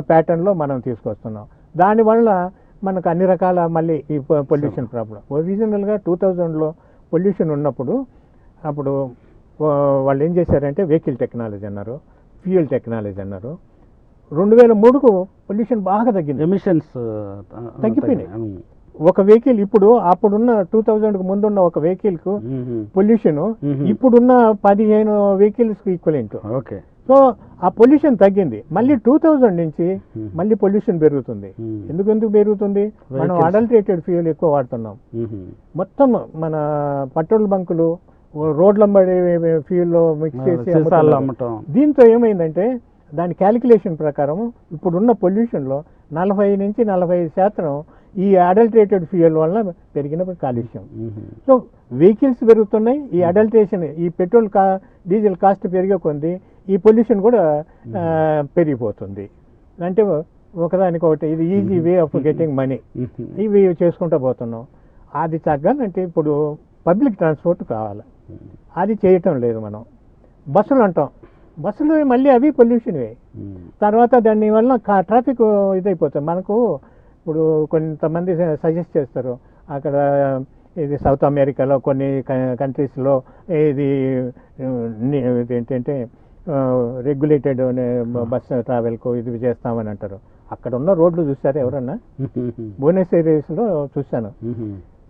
S2: ప్యాటర్న్లో మనం తీసుకొస్తున్నాం. దానివల్ల మనకు అన్ని రకాల మళ్ళీ ఈ పొల్యూషన్ ప్రాబ్లం. ఒరిజినల్గా 2000లో పొల్యూషన్ ఉన్నప్పుడు అప్పుడు వాళ్ళు ఏం చేశారంటే వెహికల్ టెక్నాలజీ అన్నారు, ఫ్యూయల్ టెక్నాలజీ అన్నారు. 2003కు పొల్యూషన్ బాగా తగ్గింది, ఎమిషన్స్ తగ్గిపోయినాయి. ఒక వెహికల్ ఇప్పుడు అప్పుడున్న 2000కు ముందున్న ఒక వెహికల్కు పొల్యూషన్ ఇప్పుడున్న 15 వెహికల్స్కి ఈక్వలెంట్. సో ఆ పొల్యూషన్ తగ్గింది. మళ్ళీ 2000 నుంచి మళ్ళీ పొల్యూషన్ పెరుగుతుంది. ఎందుకు పెరుగుతుంది, మనం అడల్టరేటెడ్ ఫ్యూయల్ ఎక్కువ వాడుతున్నాం. మొత్తం మన పెట్రోల్ బంకులు రోడ్ల ఫ్యూయల్లో మిక్స్ చేసి అమ్మటం. దీంతో ఏమైందంటే దాని క్యాలిక్యులేషన్ ప్రకారం ఇప్పుడున్న పొల్యూషన్లో 40 నుంచి 45% ఈ అడల్టరేటెడ్ ఫ్యూయల్ వల్ల పెరిగిన కాలుష్యం. సో వెహికల్స్ పెరుగుతున్నాయి, ఈ అడల్టరేషన్, ఈ పెట్రోల్ డీజిల్ కాస్ట్ పెరిగే కొద్ది ఈ పొల్యూషన్ కూడా పెరిగిపోతుంది. అంటే ఒకదానికొకటి ఇది easy way of getting money, ఇవి చేసుకుంటూ పోతున్నాం. అది తగ్గాలంటే ఇప్పుడు పబ్లిక్ ట్రాన్స్పోర్ట్ కావాలి, అది చేయటం లేదు. మనం బస్సులు అంటాం, బస్సులు మళ్ళీ అవి పొల్యూషన్వే. తర్వాత దానివల్ల ట్రాఫిక్ ఇదైపోతుంది. మనకు ఇప్పుడు కొంతమంది సజెస్ట్ చేస్తారు, అక్కడ ఇది సౌత్ అమెరికాలో కొన్ని కంట్రీస్లో ఇది ఏంటంటే రెగ్యులేటెడ్ బస్ ట్రావెల్కు ఇది చేస్తామని అంటారు. అక్కడ ఉన్న రోడ్లు చూసారు ఎవరన్నా? బోనస్ ఏరియాస్లో చూశాను.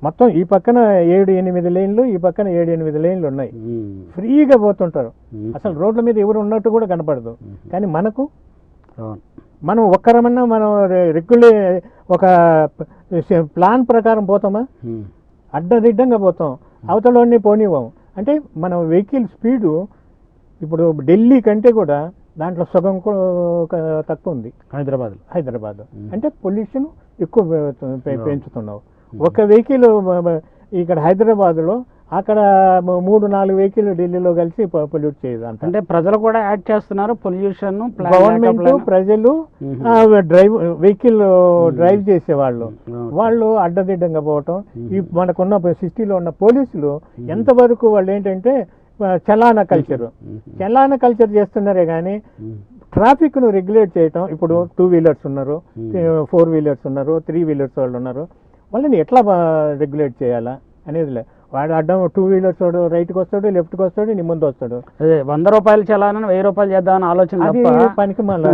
S2: మొత్తం ఈ పక్కన 7-8 లేన్లు, ఈ పక్కన 7-8 లేన్లు ఉన్నాయి. ఫ్రీగా పోతుంటారు, అసలు రోడ్ల మీద ఎవరు ఉన్నట్టు కూడా కనపడదు. కానీ మనం ఒక్కరమన్నా మనం రెగ్యులర్ ఒక ప్లాన్ ప్రకారం పోతామా? అడ్డదిడ్డంగా పోతాం. అవతలని పోనివ్వము. అంటే మన వెహికల్ స్పీడు ఇప్పుడు ఢిల్లీ కంటే కూడా దాంట్లో సగం తక్కువ ఉంది హైదరాబాద్. అంటే పొల్యూషన్ ఎక్కువ పెంచుతున్నావు. ఒక వెహికల్ ఇక్కడ హైదరాబాద్లో అక్కడ 3-4 వెహికల్ ఢిల్లీలో కలిసి పొల్యూట్ చేయదు.
S1: అంటే ప్రజలు కూడా యాడ్ చేస్తున్నారు పొల్యూషన్.
S2: గవర్నమెంట్ ప్రజలు వెహికల్ డ్రైవ్ చేసేవాళ్ళు వాళ్ళు అడ్డదిడ్డంగా పోవటం. ఈ మనకున్న సిటీలో ఉన్న పోలీసులు ఎంతవరకు వాళ్ళు ఏంటంటే చలానా కల్చర్ చేస్తున్నారే కానీ ట్రాఫిక్ ను రెగ్యులేట్ చేయటం. ఇప్పుడు 2 వీలర్స్ ఉన్నారు, 4 వీలర్స్ ఉన్నారు, 3 వీలర్స్ వాళ్ళు ఉన్నారు, వాళ్ళని ఎట్లా రెగ్యులేట్ చేయాలా అనేది లే. వాడు అడ్డం 2 వీలర్స్ వాడు రైట్కి వస్తాడు, లెఫ్ట్కి వస్తాడు, నీ ముందు వస్తాడు.
S1: అదే 100 రూపాయలు చలానని 1000 రూపాయలు చేద్దామని ఆలోచన.
S2: అది పనికి మళ్ళీ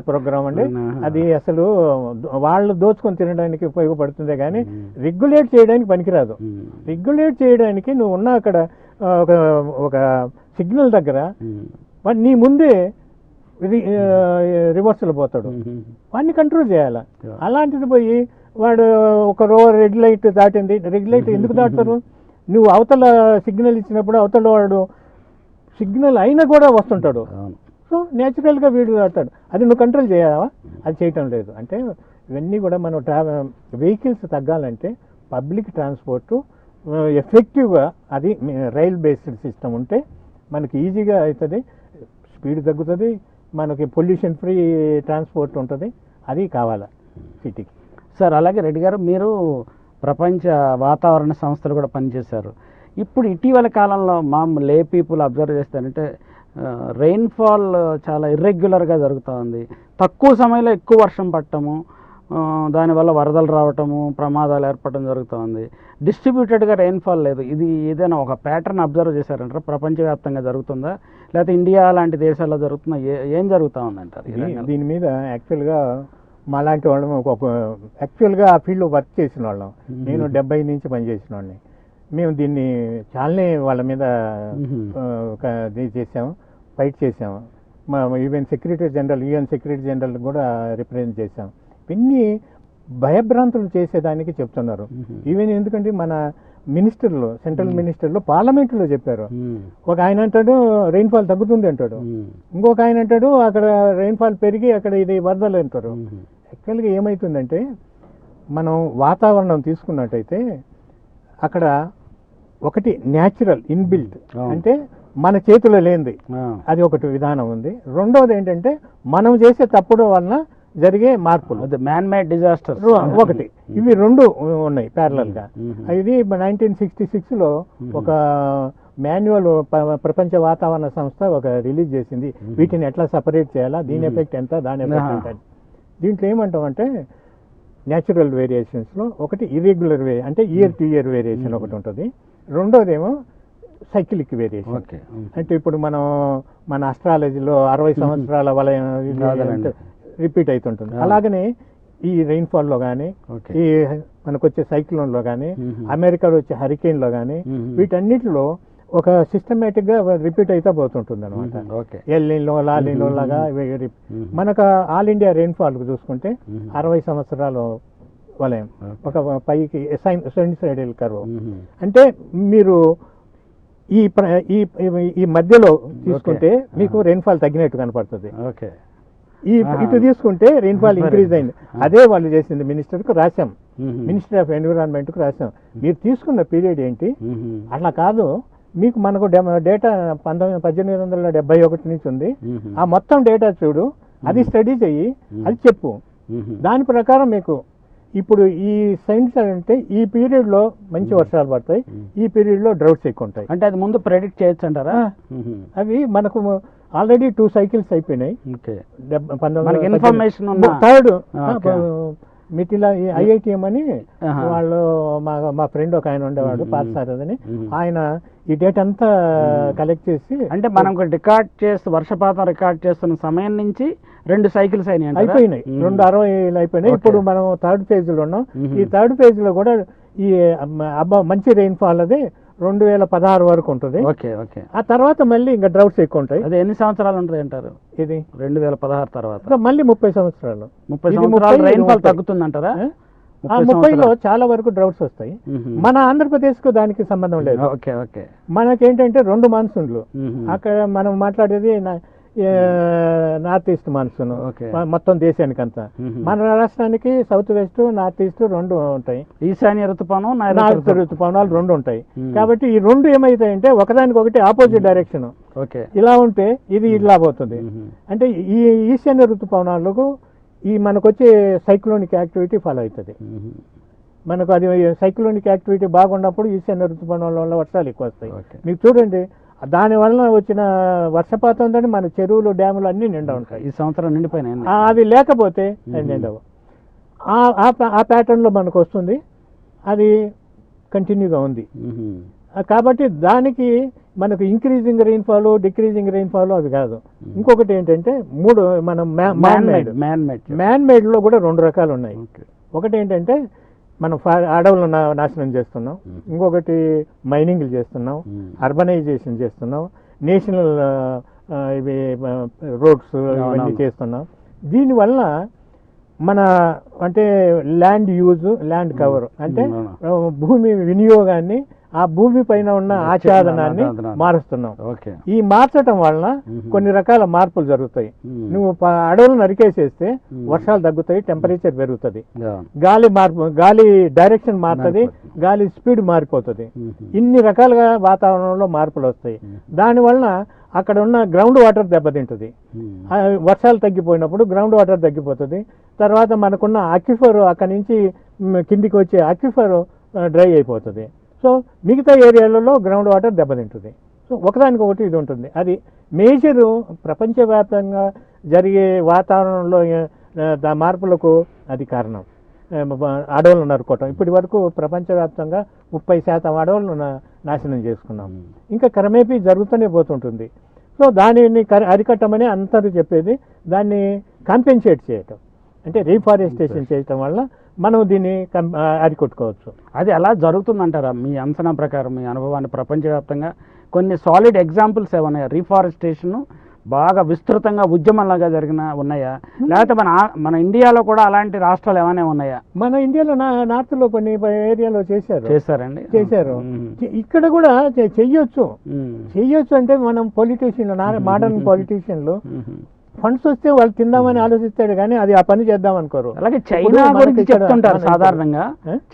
S2: ప్రోగ్రామ్ అండి. అది అసలు వాళ్ళు దోచుకొని తినడానికి ఉపయోగపడుతుందే కానీ రెగ్యులేట్ చేయడానికి పనికిరాదు. రెగ్యులేట్ చేయడానికి నువ్వు ఉన్న అక్కడ ఒక సిగ్నల్ దగ్గర వాడు నీ ముందే రివర్సల్ పోతాడు, వాడిని కంట్రోల్ చేయాలా. అలాంటిది పోయి వాడు ఒక రెడ్ లైట్ దాటింది, రెడ్ లైట్ ఎందుకు దాటుతారు? నువ్వు అవతల సిగ్నల్ ఇచ్చినప్పుడు అవతల వాడు సిగ్నల్ అయినా కూడా వస్తుంటాడు. సో నేచురల్గా వీడు దాటాడు. అది నువ్వు కంట్రోల్ చేయావా? అది చేయటం లేదు. అంటే ఇవన్నీ కూడా మనం వెహికల్స్ తగ్గాలంటే పబ్లిక్ ట్రాన్స్పోర్టు ఎఫెక్టివ్గా అది రైల్ బేస్డ్ సిస్టమ్ ఉంటే మనకి ఈజీగా అవుతుంది, స్పీడ్ తగ్గుతుంది, మనకి పొల్యూషన్ ఫ్రీ ట్రాన్స్పోర్ట్ ఉంటుంది. అది కావాలా సిటీకి.
S1: సార్ అలాగే రెడ్డి గారు మీరు ప్రపంచ వాతావరణ సంస్థలు కూడా పనిచేశారు. ఇప్పుడు ఇటీవల కాలంలో మా లే పీపుల్ అబ్జర్వ్ చేస్తారంటే రెయిన్ఫాల్ చాలా ఇర్రెగ్యులర్గా జరుగుతూ ఉంది. తక్కువ సమయంలో ఎక్కువ వర్షం పట్టడము, దానివల్ల వరదలు రావటము, ప్రమాదాలు ఏర్పడడం జరుగుతూ ఉంది. డిస్ట్రిబ్యూటెడ్గా రెయిన్ఫాల్ లేదు. ఇది ఏదైనా ఒక ప్యాటర్న్ అబ్జర్వ్ చేశారంటారా? ప్రపంచవ్యాప్తంగా జరుగుతుందా లేకపోతే ఇండియా లాంటి దేశాల్లో జరుగుతుందా? ఏం జరుగుతూ ఉందంటారు
S2: దీని మీద? యాక్చువల్గా మాలాంటి వాళ్ళం యాక్చువల్గా ఆ ఫీల్డ్లో వర్క్ చేసిన వాళ్ళం. నేను 70 నుంచి పనిచేసిన వాళ్ళని. మేము దీన్ని చాలానే వాళ్ళ మీద చేసాము, ఫైట్ చేసాము. ఈవెన్ యుఎన్ సెక్రటరీ జనరల్ కూడా రిప్రజెంట్ చేసాం. ఇవన్నీ భయభ్రాంతులు చేసేదానికి చెప్తున్నారు. ఈవెన్ ఎందుకంటే మన మినిస్టర్లు, సెంట్రల్ మినిస్టర్లు పార్లమెంట్లో చెప్పారు. ఒక ఆయన అంటాడు రెయిన్ఫాల్ తగ్గుతుంది అంటాడు, ఇంకొక ఆయన అంటాడు అక్కడ రెయిన్ఫాల్ పెరిగి అక్కడ ఇది వరదలు అంటారు. యాక్చువల్గా ఏమవుతుందంటే మనం వాతావరణం తీసుకున్నట్టయితే అక్కడ ఒకటి న్యాచురల్ ఇన్బిల్ట్, అంటే మన చేతిలో లేనిది, అది ఒకటి విధానం ఉంది. రెండోది ఏంటంటే మనం చేసే తప్పుడు వలన జరిగే మార్పులు,
S1: మ్యాన్ మేడ్ డిజాస్టర్
S2: ఒకటి. ఇవి రెండు ఉన్నాయి ప్యారలల్ గా. ఇది 1966లో ఒక మాన్యువల్ ప్రపంచ వాతావరణ సంస్థ ఒక రిలీజ్ చేసింది. వీటిని ఎట్లా సపరేట్ చేయాలా, దీని ఎఫెక్ట్ ఎంత, దాని ఎఫెక్ట్ ఎంత. దీంట్లో ఏమంటామంటే న్యాచురల్ వేరియేషన్స్లో ఒకటి ఇర్రెగ్యులర్ అంటే ఇయర్ టు ఇయర్ వేరియేషన్ ఒకటి ఉంటుంది. రెండోదేమో సైక్లిక్ వేరియేషన్. అంటే ఇప్పుడు మనం మన అస్ట్రాలజీలో 60 సంవత్సరాల వలయం రిపీట్ అవుతుంటుంది. అలాగనే ఈ రెయిన్ఫాల్లో కానీ, ఈ మనకు వచ్చే సైక్లోన్లో కానీ, అమెరికాలో వచ్చే హరికేన్లో కానీ, వీటన్నిటిలో ఒక సిస్టమేటిక్ గా రిపీట్ అయితే పోతుంటుంది అనమాట. ఎల్లిన్లో లాలిన్లో లాగా మనకు ఆల్ ఇండియా రెయిన్ఫాల్ చూసుకుంటే 60 సంవత్సరాలు వలయం, ఒక పైకి సైనసైడల్ కర్వ్. అంటే మీరు ఈ మధ్యలో తీసుకుంటే మీకు రెయిన్ఫాల్ తగ్గినట్టు కనపడుతుంది. ఇటు తీసుకుంటే రెయిన్ఫాల్ ఇంక్రీజ్ అయింది. అదే వాళ్ళు చేసింది. మినిస్టర్కు రాశాం, మినిస్టర్ ఆఫ్ ఎన్విరాన్మెంట్ కు రాశాం, మీరు తీసుకున్న పీరియడ్ ఏంటి, అట్లా కాదు, మీకు మనకు డేటా 1871 నుంచి ఉంది, ఆ మొత్తం డేటా చూడు, అది స్టడీ చెయ్యి, అది చెప్పు, దాని ప్రకారం మీకు ఇప్పుడు ఈ సైన్స్ అంటే ఈ పీరియడ్ లో మంచి వర్షాలు పడతాయి, ఈ పీరియడ్ లో డ్రౌట్స్ ఎక్కువ ఉంటాయి.
S1: అంటే అది ముందు ప్రెడిక్ట్ చేయొచ్చు అంటారా?
S2: అవి మనకు ఆల్రెడీ 2 సైకిల్స్ అయిపోయినాయి. థర్డ్ మిథిలా IITM అని వాళ్ళు మా ఫ్రెండ్ ఒక ఆయన ఉండేవాడు పార్సారథ్ అని, ఆయన ఈ డేటా అంతా కలెక్ట్ చేసి,
S1: అంటే మనం రికార్డ్ చేస్తూ వర్షపాతం రికార్డ్ చేస్తున్న సమయం నుంచి 2 సైకిల్స్
S2: అయిపోయినాయి, 260 అయిపోయినాయి. ఇప్పుడు మనం థర్డ్ ఫేజ్ లో ఉన్నాం. ఈ థర్డ్ ఫేజ్ లో కూడా ఈ మంచి రెయిన్ఫాల్ అది 2016 వరకు ఉంటుంది. ఆ తర్వాత మళ్ళీ ఇంకా డ్రౌట్స్ ఎక్కువ ఉంటాయి.
S1: అది ఎన్ని సంవత్సరాలు ఉంటుంది అంటారు? ఇది 2016 తర్వాత
S2: మళ్ళీ 30 సంవత్సరాలు.
S1: 30 సంవత్సరాలు రెయిన్ఫాల్ తగ్గుతుంది అంటారా?
S2: ఆ 30లో చాలా వరకు డ్రౌట్స్ వస్తాయి. మన ఆంధ్రప్రదేశ్కు దానికి సంబంధం లేదు. మనకేంటంటే 2 మాన్సూన్లు. అక్కడ మనం మాట్లాడేది నార్త్ ఈస్ట్ మాన్సూన్ మొత్తం దేశానికంతా. మన రాష్ట్రానికి సౌత్ వెస్ట్, నార్త్ ఈస్ట్ 2 ఉంటాయి.
S1: ఈశాన్య ఋతుపవనం,
S2: నైరుతి ఋతుపవనాలు 2 ఉంటాయి. కాబట్టి ఈ 2 ఏమైతాయంటే ఒకదానికొకటి ఆపోజిట్ డైరెక్షన్. ఇలా ఉంటే ఇది ఇలా పోతుంది. అంటే ఈ ఈశాన్య ఋతుపవనాలకు ఈ మనకు వచ్చే సైక్లోనిక్ యాక్టివిటీ ఫాలో అవుతుంది. మనకు అది సైక్లోనిక్ యాక్టివిటీ బాగున్నప్పుడు ఈశాన్య ఋతుపవనాల వల్ల వర్షాలు ఎక్కువ వస్తాయి. మీకు చూడండి, దాని వలన వచ్చిన వర్షపాతంతో మన చెరువులు, డ్యాములు అన్ని నిండా ఉంటాయి.
S1: ఈ సంవత్సరం నిండిపోయిన
S2: అవి లేకపోతే నిండవు. ఆ ప్యాటర్న్లో మనకు వస్తుంది. అది కంటిన్యూగా ఉంది. కాబట్టి దానికి మనకు ఇంక్రీజింగ్ రెయిన్ఫాల్, డిక్రీజింగ్ రెయిన్ఫాల్ అవి కాదు. ఇంకొకటి ఏంటంటే 3 మనం మ్యాన్ మేడ్లో కూడా 2 రకాలు ఉన్నాయి. ఒకటి ఏంటంటే మనం అడవులను నాశనం చేస్తున్నాం, ఇంకొకటి మైనింగ్లు చేస్తున్నాం, అర్బనైజేషన్ చేస్తున్నాం, నేషనల్ ఇవి రోడ్స్ ఇవన్నీ చేస్తున్నాం. దీనివల్ల మన అంటే ల్యాండ్ యూజ్, ల్యాండ్ కవర్ అంటే భూమి వినియోగాన్ని, ఆ భూమి పైన ఉన్న ఆచ్ఛాదనాన్ని మారుస్తున్నాం. ఈ మార్చటం వలన కొన్ని రకాల మార్పులు జరుగుతాయి. నువ్వు అడవులు నరికేసేస్తే వర్షాలు తగ్గుతాయి, టెంపరేచర్ పెరుగుతుంది, గాలి డైరెక్షన్ మారుతుంది, గాలి స్పీడ్ మారిపోతుంది. ఇన్ని రకాలుగా వాతావరణంలో మార్పులు వస్తాయి. దానివలన అక్కడ ఉన్న గ్రౌండ్ వాటర్ దెబ్బతింటుంది. వర్షాలు తగ్గిపోయినప్పుడు గ్రౌండ్ వాటర్ తగ్గిపోతుంది. తర్వాత మనకున్న అక్విఫర్, అక్కడి నుంచి కిందికి వచ్చే అక్విఫర్ డ్రై అయిపోతుంది. సో మిగతా ఏరియాలలో గ్రౌండ్ వాటర్ దెబ్బతింటుంది. సో ఒకదానికొకటి ఇది ఉంటుంది. అది మేజరు ప్రపంచవ్యాప్తంగా జరిగే వాతావరణంలో మార్పులకు అది కారణం. అడవులను నరుకోవటం. ఇప్పటి వరకు ప్రపంచవ్యాప్తంగా 30% అడవులను నాశనం చేసుకున్నాం. ఇంకా క్రమేపీ జరుగుతూనే పోతుంటుంది. సో దానిని అరికట్టమని అందరూ చెప్పేది. దాన్ని కాంపెన్సేట్ చేయటం అంటే రీఫారెస్టేషన్ చేయటం వల్ల మనం దీన్ని అరికొట్టుకోవచ్చు.
S1: అది ఎలా జరుగుతుందంటారా మీ అంచనా ప్రకారం, మీ అనుభవాన్ని? ప్రపంచవ్యాప్తంగా కొన్ని సాలిడ్ ఎగ్జాంపుల్స్ ఏమన్నా రీఫారెస్టేషన్ బాగా విస్తృతంగా ఉద్యమంలాగా ఉన్నాయా? లేకపోతే మన ఇండియాలో కూడా అలాంటి రాష్ట్రాలు ఏమైనా ఉన్నాయా?
S2: మన ఇండియాలో నార్త్లో కొన్ని ఏరియాలో చేశారు. ఇక్కడ కూడా చెయ్యొచ్చు. అంటే మనం పొలిటీషియన్లు, మోడర్న్ పొలిటీషియన్లు ఫండ్స్ వస్తే వాళ్ళు తిందామని ఆలోచిస్తాడు, కానీ అది ఆ పని చేద్దాం అనుకోరు.
S1: అలాగే చైనా గురించి చెప్తుంటారు సాధారణంగా.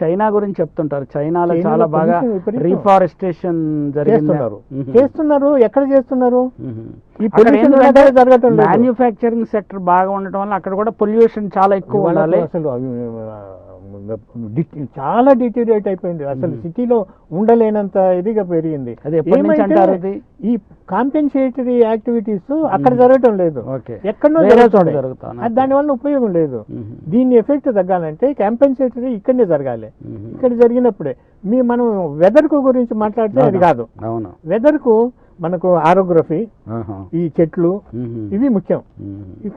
S1: చైనా గురించి చెప్తుంటారు, చైనాలో చాలా బాగా రీఫారెస్టేషన్
S2: చేస్తున్నారు. ఎక్కడ చేస్తున్నారు?
S1: మ్యానుఫ్యాక్చరింగ్ సెక్టర్ బాగా ఉండటం వల్ల అక్కడ కూడా పొల్యూషన్ చాలా ఎక్కువ ఉండాలి.
S2: అసలు చాలా డిటీరియేట్ అయిపోయింది. అసలు సిటీలో ఉండలేనంత ఇదిగా పెరిగింది. ఈ కాంపెన్సేటరీ యాక్టివిటీస్ అక్కడ జరగటం లేదు, ఎక్కడో జరుగుతుంది. దానివల్ల ఉపయోగం లేదు. దీన్ని ఎఫెక్ట్ తగ్గాలంటే కాంపెన్సేటరీ ఇక్కడనే జరగాలి. ఇక్కడ జరిగినప్పుడే మనం వెదర్ కు గురించి మాట్లాడితే అది కాదు. వెదర్ కు మనకు ఆరోగ్రఫీ, ఈ చెట్లు ఇవి ముఖ్యం.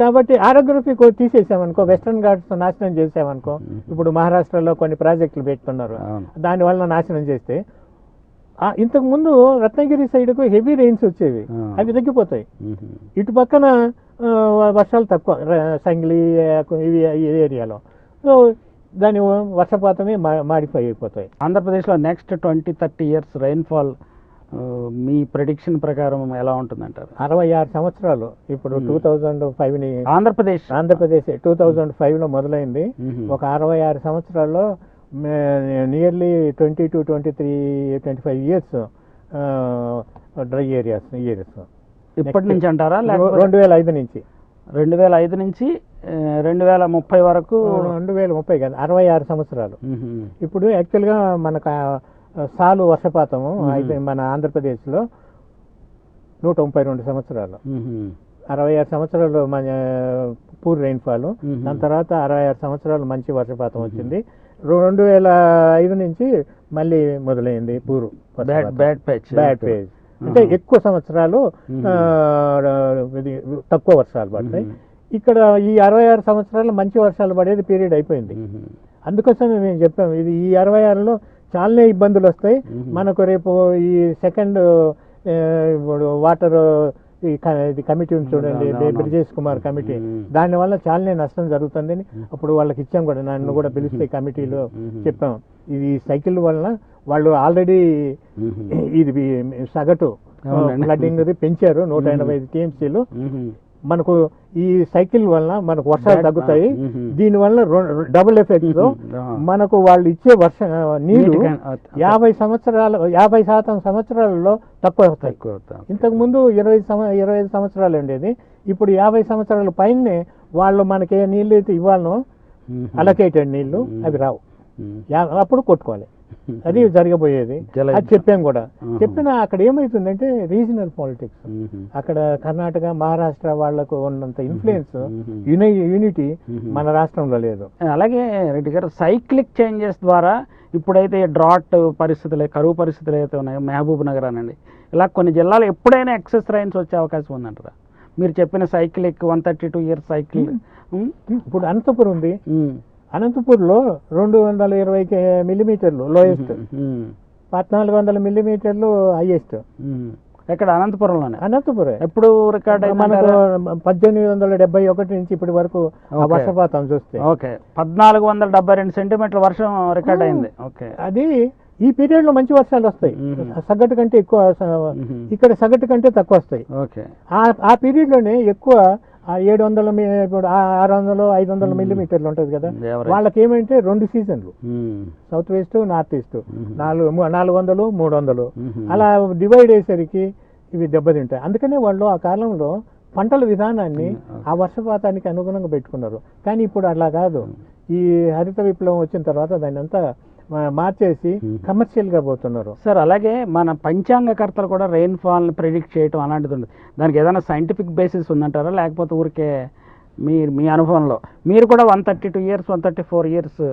S2: కాబట్టి ఆరోగ్రఫీ తీసేసామనుకో, వెస్టర్న్ ఘాట్స్ నాశనం చేసామనుకో, ఇప్పుడు మహారాష్ట్రలో కొన్ని ప్రాజెక్టులు పెట్టుకున్నారు, దానివల్ల నాశనం చేస్తే ఇంతకు ముందు రత్నగిరి సైడ్కు హెవీ రెయిన్స్ వచ్చేవి, అవి తగ్గిపోతాయి. ఇటు పక్కన వర్షాలు తక్కువ, సంగిలి ఇవి ఏరియాలో. సో దాని వర్షపాతమే మాడిఫై అయిపోతాయి.
S1: ఆంధ్రప్రదేశ్లో నెక్స్ట్ 20-30 ఇయర్స్ రెయిన్ఫాల్ మీ ప్రెడిక్షన్ ప్రకారం ఎలా ఉంటుందంటారు?
S2: 66 సంవత్సరాలు. ఇప్పుడు 2005
S1: ఆంధ్రప్రదేశ్
S2: 2005లో మొదలైంది. ఒక 66 సంవత్సరాల్లో నియర్లీ 20-25 ఇయర్స్ డ్రై ఏరియాస్.
S1: ఇప్పటి నుంచి అంటారా?
S2: 2005 నుంచి
S1: 2030 వరకు?
S2: 2030 కాదు, 66 సంవత్సరాలు. ఇప్పుడు యాక్చువల్గా మనకు సాలు వర్షపాతము అయితే మన ఆంధ్రప్రదేశ్లో 132 సంవత్సరాలు. 66 సంవత్సరాలు మన పూర్ రెయిన్ఫాల్, దాని తర్వాత 66 సంవత్సరాలు మంచి వర్షపాతం వచ్చింది. 2005 నుంచి మళ్ళీ మొదలైంది పూరు
S1: బ్యాడ్ పేజ్.
S2: అంటే ఎక్కువ సంవత్సరాలు తక్కువ వర్షాలు పడతాయి. ఇక్కడ ఈ 66 సంవత్సరాలు మంచి వర్షాలు పడేది పీరియడ్ అయిపోయింది. అందుకోసమే మేము చెప్పాము, ఇది ఈ 66లో చాలానే ఇబ్బందులు వస్తాయి మనకు. రేపు ఈ సెకండ్ వాటర్ ఇది కమిటీ ఉంది చూడండి, బ్రిజేష్ కుమార్ కమిటీ, దానివల్ల చాలానే నష్టం జరుగుతుందని అప్పుడు వాళ్ళకి ఇచ్చాం కూడా, నన్ను కూడా పిలిస్తే కమిటీలో చెప్పాం. ఇది సైకిల్ వలన వాళ్ళు ఆల్రెడీ ఇది సగటు ఫ్లడ్డింగ్ పెంచారు 185 టీఎంసీలు. మనకు ఈ సైకిల్ వలన మనకు వర్షాలు తగ్గుతాయి. దీనివల్ల డబుల్ ఎఫెక్ట్ లో మనకు వాళ్ళు ఇచ్చే నీరు 50% సంవత్సరాలలో తక్కువ అవుతాయి. ఇంతకు ముందు 25 సంవత్సరాలు ఉండేది, ఇప్పుడు 50 సంవత్సరాల పైనే వాళ్ళు మనకి ఏ నీళ్లు అయితే ఇవ్వాలనో అలొకేటెడ్ నీళ్లు అవి రావు, అప్పుడు కొట్టుకోవాలి. అది జరగబోయేది. అది చెప్పాం కూడా. చెప్పిన అక్కడ ఏమైతుందంటే రీజనల్ పాలిటిక్స్, అక్కడ కర్ణాటక మహారాష్ట్ర వాళ్లకు ఉన్నంత ఇన్ఫ్లుయెన్స్ యూనిటీ మన రాష్ట్రంలో లేదు.
S1: అలాగే రెడ్డి గారు, సైక్లిక్ చేంజెస్ ద్వారా ఇప్పుడైతే డ్రాట్ పరిస్థితులు, కరువు పరిస్థితులు అయితే ఉన్నాయో, మహబూబ్ నగర్ అనండి, ఇలా కొన్ని జిల్లాలు ఎప్పుడైనా ఎక్సెస్ రైన్స్ వచ్చే అవకాశం ఉందంటారా? మీరు చెప్పిన సైక్లిక్ 132 ఇయర్స్ సైకిల్.
S2: ఇప్పుడు అనంతపురం ఉంది, అనంతపూర్లో 220 మిల్లీమీటర్లు లోయెస్ట్, 1400 మిల్లీమీటర్లు హైయెస్ట్.
S1: ఎక్కడ? అనంతపురంలోనే.
S2: అనంతపురం
S1: ఎప్పుడు రికార్డ్
S2: మనకు 1871 నుంచి ఇప్పటి వరకు వర్షపాతం చూస్తే
S1: 1472 సెంటీమీటర్ల వర్షం రికార్డ్ అయింది.
S2: అది ఈ పీరియడ్ లో మంచి వర్షాలు వస్తాయి, సగటు కంటే ఎక్కువ, ఇక్కడ సగటు కంటే తక్కువ వస్తాయి. ఆ పీరియడ్ లోనే ఎక్కువ 700 600 500 మిల్లీమీటర్లు ఉంటది కదా. వాళ్ళకి ఏమంటే 2 సీజన్లు, సౌత్ వెస్ట్ నార్త్ ఈస్ట్, 400 300 అలా డివైడ్ అయ్యేసరికి ఇవి దెబ్బతింటాయి. అందుకనే వాళ్ళు ఆ కాలంలో పంటల విధానాన్ని ఆ వర్షపాతానికి అనుగుణంగా పెట్టుకున్నారు. కానీ ఇప్పుడు అలా కాదు. ఈ హరిత విప్లవం వచ్చిన తర్వాత దాన్ని అంతా మార్చేసి కమర్షియల్ గా పోతున్నారు
S1: సార్. అలాగే మన పంచాంగకర్తలు కూడా రెయిన్ ఫాల్ ని ప్రిడిక్ట్ చేయటం అలాంటిది ఉంది. దానికి ఏదైనా సైంటిఫిక్ బేసిస్ ఉందంటారా, లేకపోతే ఊరికే మీ అనుభవంలో మీరు కూడా 132 ఇయర్స్ 134 ఇయర్స్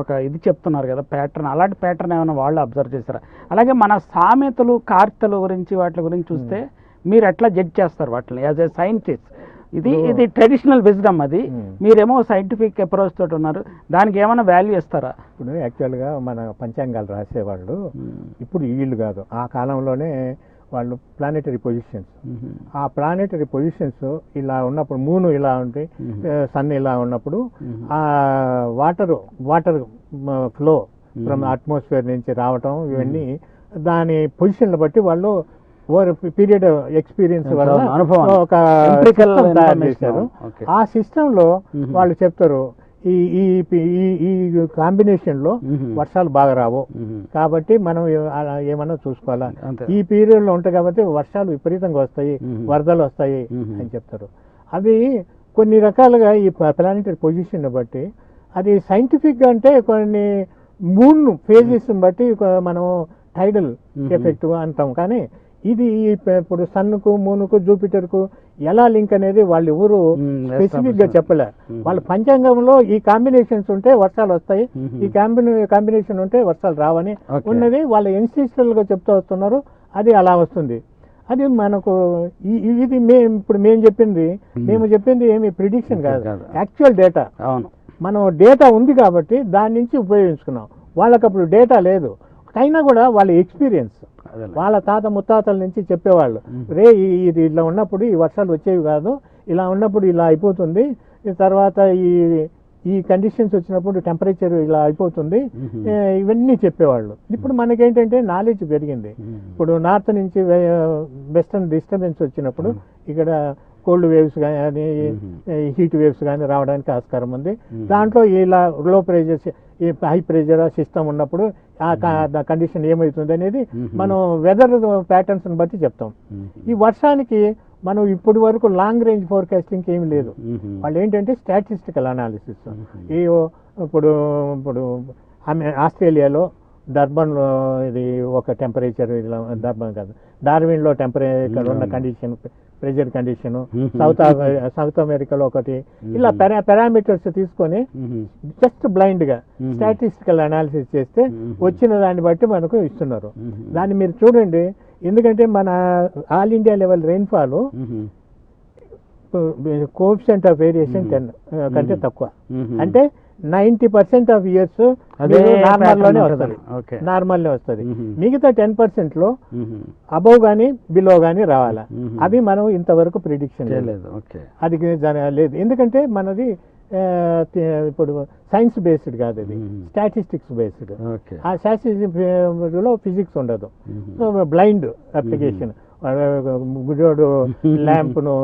S1: ఒక ఇది చెప్తున్నారు కదా ప్యాటర్న్, అలాంటి ప్యాటర్న్ ఏమైనా వాళ్ళు అబ్జర్వ్ చేస్తారా? అలాగే మన సామెతలు కార్తెలు గురించి వాటి గురించి చూస్తే మీరు ఎట్లా జడ్జ్ చేస్తారు వాటిని యాజ్ ఏ సైంటిస్ట్? ఇది ట్రెడిషనల్ విజ్డమ్, అది మీరేమో సైంటిఫిక్ అప్రోచ్ తోటి ఉన్నారు, దానికి ఏమైనా వాల్యూ ఇస్తారా?
S2: ఇప్పుడు యాక్చువల్గా మన పంచాంగాలు రాసేవాళ్ళు ఇప్పుడు వీళ్ళు కాదు, ఆ కాలంలోనే వాళ్ళు ప్లానెటరీ పొజిషన్స్, ఆ ప్లానెటరీ పొజిషన్స్ ఇలా ఉన్నప్పుడు, మూన్ ఇలా ఉంటాయి, సన్ ఇలా ఉన్నప్పుడు ఆ వాటర్ ఫ్లో ఫ్రమ్ అట్మాస్ఫియర్ నుంచి రావటం, ఇవన్నీ దాని పొజిషన్లు బట్టి వాళ్ళు ఓవర్ పీరియడ్ ఎక్స్పీరియన్స్ వల్ల ఒక తయారు చేశారు. ఆ సిస్టమ్ లో వాళ్ళు చెప్తారు ఈ కాంబినేషన్ లో వర్షాలు బాగా రావు, కాబట్టి మనం ఏమన్నా చూసుకోవాలా, ఈ పీరియడ్ లో ఉంటాయి కాబట్టి వర్షాలు విపరీతంగా వస్తాయి, వరదలు వస్తాయి అని చెప్తారు. అవి కొన్ని రకాలుగా ఈ ప్లానెటరీ పొజిషన్ బట్టి అది సైంటిఫిక్ గా అంటే కొన్ని మూన్ ఫేజెస్ బట్టి మనం టైడల్ ఎఫెక్ట్ అంటాం. కానీ ఇది ఇప్పుడు సన్కు మూన్కు జూపిటర్కు ఎలా లింక్ అనేది వాళ్ళు ఎవరు స్పెసిఫిక్ గా చెప్పలే. వాళ్ళ పంచాంగంలో ఈ కాంబినేషన్స్ ఉంటే వర్షాలు వస్తాయి, ఈ కాంబినేషన్ ఉంటే వర్షాలు రావని ఉన్నది వాళ్ళ ఎన్సిస్టల్ గా చెప్తూ వస్తున్నారు. అది అలా వస్తుంది. అది మనకు ఇది మేము చెప్పింది ఏమి ప్రిడిక్షన్ కాదు, యాక్చువల్ డేటా. మనం డేటా ఉంది కాబట్టి దాని నుంచి ఉపయోగించుకున్నాం. వాళ్ళకి అప్పుడు డేటా లేదు, అయినా కూడా వాళ్ళ ఎక్స్పీరియన్స్, వాళ్ళ తాత ముత్తాతల నుంచి చెప్పేవాళ్ళు, రే ఇది ఇలా ఉన్నప్పుడు ఈ వర్షాలు వచ్చేవి కాదు, ఇలా ఉన్నప్పుడు ఇలా అయిపోతుంది, తర్వాత ఈ కండిషన్స్ వచ్చినప్పుడు టెంపరేచర్ ఇలా అయిపోతుంది, ఇవన్నీ చెప్పేవాళ్ళు. ఇప్పుడు మనకేంటంటే నాలెడ్జ్ పెరిగింది. ఇప్పుడు నార్త్ నుంచి వెస్టర్న్ డిస్టర్బెన్స్ వచ్చినప్పుడు ఇక్కడ కోల్డ్ వేవ్స్ కానీ హీట్ వేవ్స్ కానీ రావడానికి ఆస్కారం ఉంది. దాంట్లో ఇలా లో ప్రెజర్ హై ప్రెజర్ సిస్టమ్ ఉన్నప్పుడు ఆ కండిషన్ ఏమవుతుంది అనేది మనం వెదర్ ప్యాటర్న్స్ బట్టి చెప్తాం. ఈ వర్షానికి మనం ఇప్పటి వరకు లాంగ్ రేంజ్ ఫోర్కాస్టింగ్ ఏమి లేదు. వాళ్ళు ఏంటంటే స్టాటిస్టికల్ అనాలిసిస్. ఇప్పుడు ఆస్ట్రేలియాలో డర్బన్లో ఇది ఒక టెంపరేచర్, డర్బన్ కాదు డార్విన్లో టెంపరేచర్ ఉన్న కండిషన్, ప్రెజర్ కండిషన్, సౌత్ అమెరికాలో ఒకటి, ఇలా పారామీటర్స్ తీసుకొని జస్ట్ బ్లైండ్ గా స్టాటిస్టికల్ అనాలిసిస్ చేస్తే వచ్చిన దాన్ని బట్టి మనకు ఇస్తున్నారు. దాన్ని మీరు చూడండి, ఎందుకంటే మన all India level rainfall coefficient of variation 10 కంటే తక్కువ. అంటే 90% ఆఫ్ ఇయర్స్
S1: అదే
S2: నార్మల్లోనే
S1: pattern
S2: వస్తుంది,
S1: ఉంటుంది. Okay.
S2: నార్మల్నే వస్తుంది.
S1: మ్మ్.
S2: మిగతా 10%లో
S1: మ్మ్.
S2: అబౌవ్ కానీ బిలో కానీ రావాలా.
S1: మ్మ్.
S2: అవి మనం ఇంతవరకు ప్రిడిక్షన్
S1: చేయలేదు. ఓకే.
S2: అది లేదు, ఎందుకంటే మనది ఇప్పుడు సైన్స్ బేస్డ్ కాదు, అది
S1: మ్మ్.
S2: Statistics based.
S1: ఓకే.
S2: ఆ స్టాటిస్టిక్స్ లో ఫిజిక్స్ ఉండదు.
S1: మ్మ్.
S2: సో బ్లైండ్ అప్లికేషన్, గుడ్డోడు ల్యాంప్ను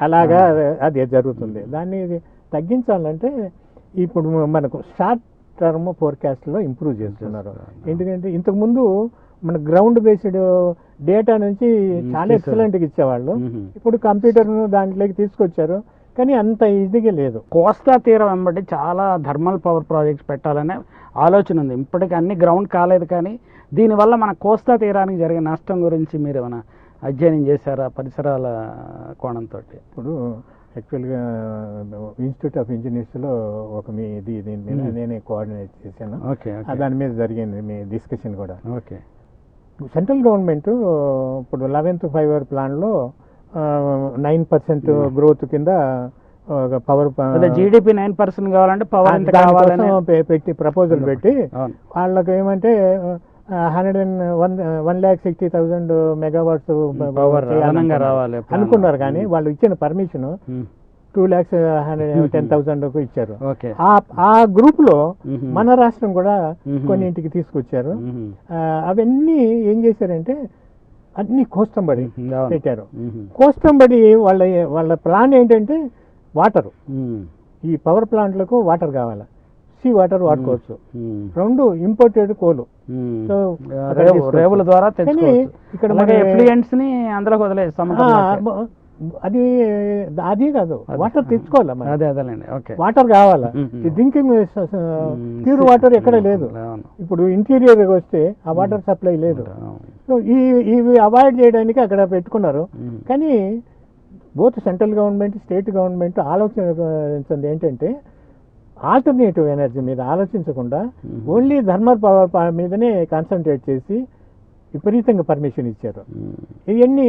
S2: అలాగా అది జరుగుతుంది. దాన్ని తగ్గించాలంటే ఇప్పుడు మనకు షార్ట్ టర్మ్ ఫోర్కాస్ట్లో ఇంప్రూవ్ చేస్తున్నారు. ఎందుకంటే ఇంతకుముందు మన గ్రౌండ్ బేస్డ్ డేటా నుంచి చాలా ఎక్సలెంట్గా ఇచ్చేవాళ్ళు. ఇప్పుడు కంప్యూటర్ను దాంట్లోకి తీసుకొచ్చారు, కానీ అంత ఈజీగా లేదు.
S1: కోస్తా తీరం వెంబడి చాలా థర్మల్ పవర్ ప్రాజెక్ట్స్ పెట్టాలనే ఆలోచన ఉంది. ఇప్పటికీ అన్ని గ్రౌండ్ కాలేదు, కానీ దీనివల్ల మన కోస్తా తీరానికి జరిగే నష్టం గురించి మీరు ఏమైనా అధ్యయనం చేశారా పరిసరాల కోణంతో?
S2: ఇప్పుడు యాక్చువల్గా ఇన్స్టిట్యూట్ ఆఫ్ ఇంజనీర్స్లో ఒక దీని మీద నేనే కోఆర్డినేట్ చేశాను.
S1: ఓకే.
S2: దాని మీద జరిగింది మీ డిస్కషన్ కూడా.
S1: ఓకే.
S2: సెంట్రల్ గవర్నమెంట్ ఇప్పుడు 11th ఫైబర్ ప్లాన్లో 9% గ్రోత్ కింద పవర్
S1: జీడిపి 9% కావాలంటే పవర్ ఎంత కావాలని
S2: పెట్టి ప్రపోజల్ పెట్టి వాళ్ళకి ఏమంటే 1,60,000 మెగావాట్స్ అనుకున్నారు. కానీ వాళ్ళు ఇచ్చిన పర్మిషన్ 2,10,000 ఇచ్చారు. ఆ గ్రూప్ లో మన రాష్ట్రం కూడా కొన్నింటికి తీసుకొచ్చారు. అవన్నీ ఏం చేశారంటే అన్ని కోస్టంబడి పెట్టారు. కోస్టంబడి వాళ్ళ ప్లాన్ ఏంటంటే వాటర్, ఈ పవర్ ప్లాంట్లకు వాటర్ కావాలి, సీ వాటర్ వాడుకోవచ్చు. 2 ఇంపోర్టెడ్ కోలు
S1: రేవుల ద్వారా
S2: ఇక్కడ అది అది కాదు, వాటర్ తెచ్చుకోవాలి, వాటర్ కావాలా, డ్రింకింగ్ ప్యూర్ వాటర్ ఎక్కడ లేదు. ఇప్పుడు ఇంటీరియర్ వస్తే ఆ వాటర్ సప్లై లేదు. సో ఇవి అవాయిడ్ చేయడానికి అక్కడ పెట్టుకున్నారు. కానీ both central government state government ఆలోచించింది ఏంటంటే ఆల్టర్నేటివ్ ఎనర్జీ మీద ఆలోచించకుండా ఓన్లీ థర్మల్ పవర్ మీదనే కాన్సన్ట్రేట్ చేసి విపరీతంగా పర్మిషన్ ఇచ్చారు. ఇవన్నీ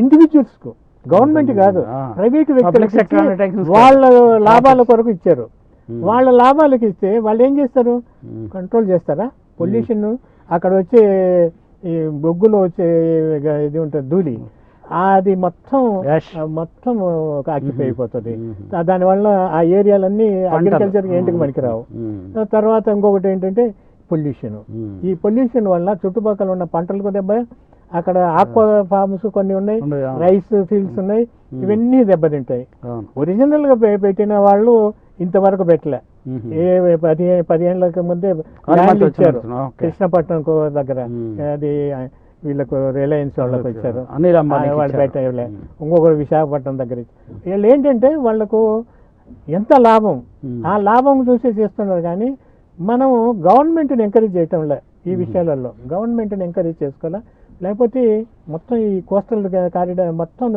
S2: ఇండివిజువల్స్ కు, గవర్నమెంట్ కాదు, ప్రైవేట్ వ్యక్తులకు వాళ్ళ లాభాల కొరకు ఇచ్చారు. వాళ్ళ లాభాలకు ఇస్తే వాళ్ళు ఏం చేస్తారు, కంట్రోల్ చేస్తారా పొల్యూషన్. అక్కడ వచ్చే ఈ బొగ్గులో వచ్చే ఇది ఉంటుంది ధూళి, అది మొత్తం ఆక్యుపై అయిపోతుంది. దానివల్ల ఆ ఏరియాలన్నీ అగ్రికల్చర్ ఏంటికి పనికిరావు. తర్వాత ఇంకొకటి ఏంటంటే పొల్యూషన్. ఈ పొల్యూషన్ వల్ల చుట్టుపక్కల ఉన్న పంటలకు దెబ్బ, అక్కడ ఆక్వా ఫార్మ్స్ కొన్ని ఉన్నాయి, రైస్ ఫీల్డ్స్ ఉన్నాయి, ఇవన్నీ దెబ్బతింటాయి. ఒరిజినల్ గా పెట్టిన వాళ్ళు ఇంతవరకు పెట్టలే. 10 ఏళ్ళకి ముందే ల్యాండ్ ఇచ్చారు కృష్ణపట్నం దగ్గర, అది వీళ్ళకు రిలయన్స్ వాళ్ళకి వచ్చారు, వాళ్ళు పెట్టలే. ఇంకొకరు విశాఖపట్నం దగ్గర. వీళ్ళు ఏంటంటే వాళ్లకు ఎంత లాభం, ఆ లాభం చూసి చేస్తున్నారు. కానీ మనం గవర్నమెంట్ని ఎంకరేజ్ చేయటంలే ఈ విషయాలలో. గవర్నమెంట్ని ఎంకరేజ్ చేసుకోవాలా, లేకపోతే మొత్తం ఈ కోస్టల్ కారిడార్ మొత్తం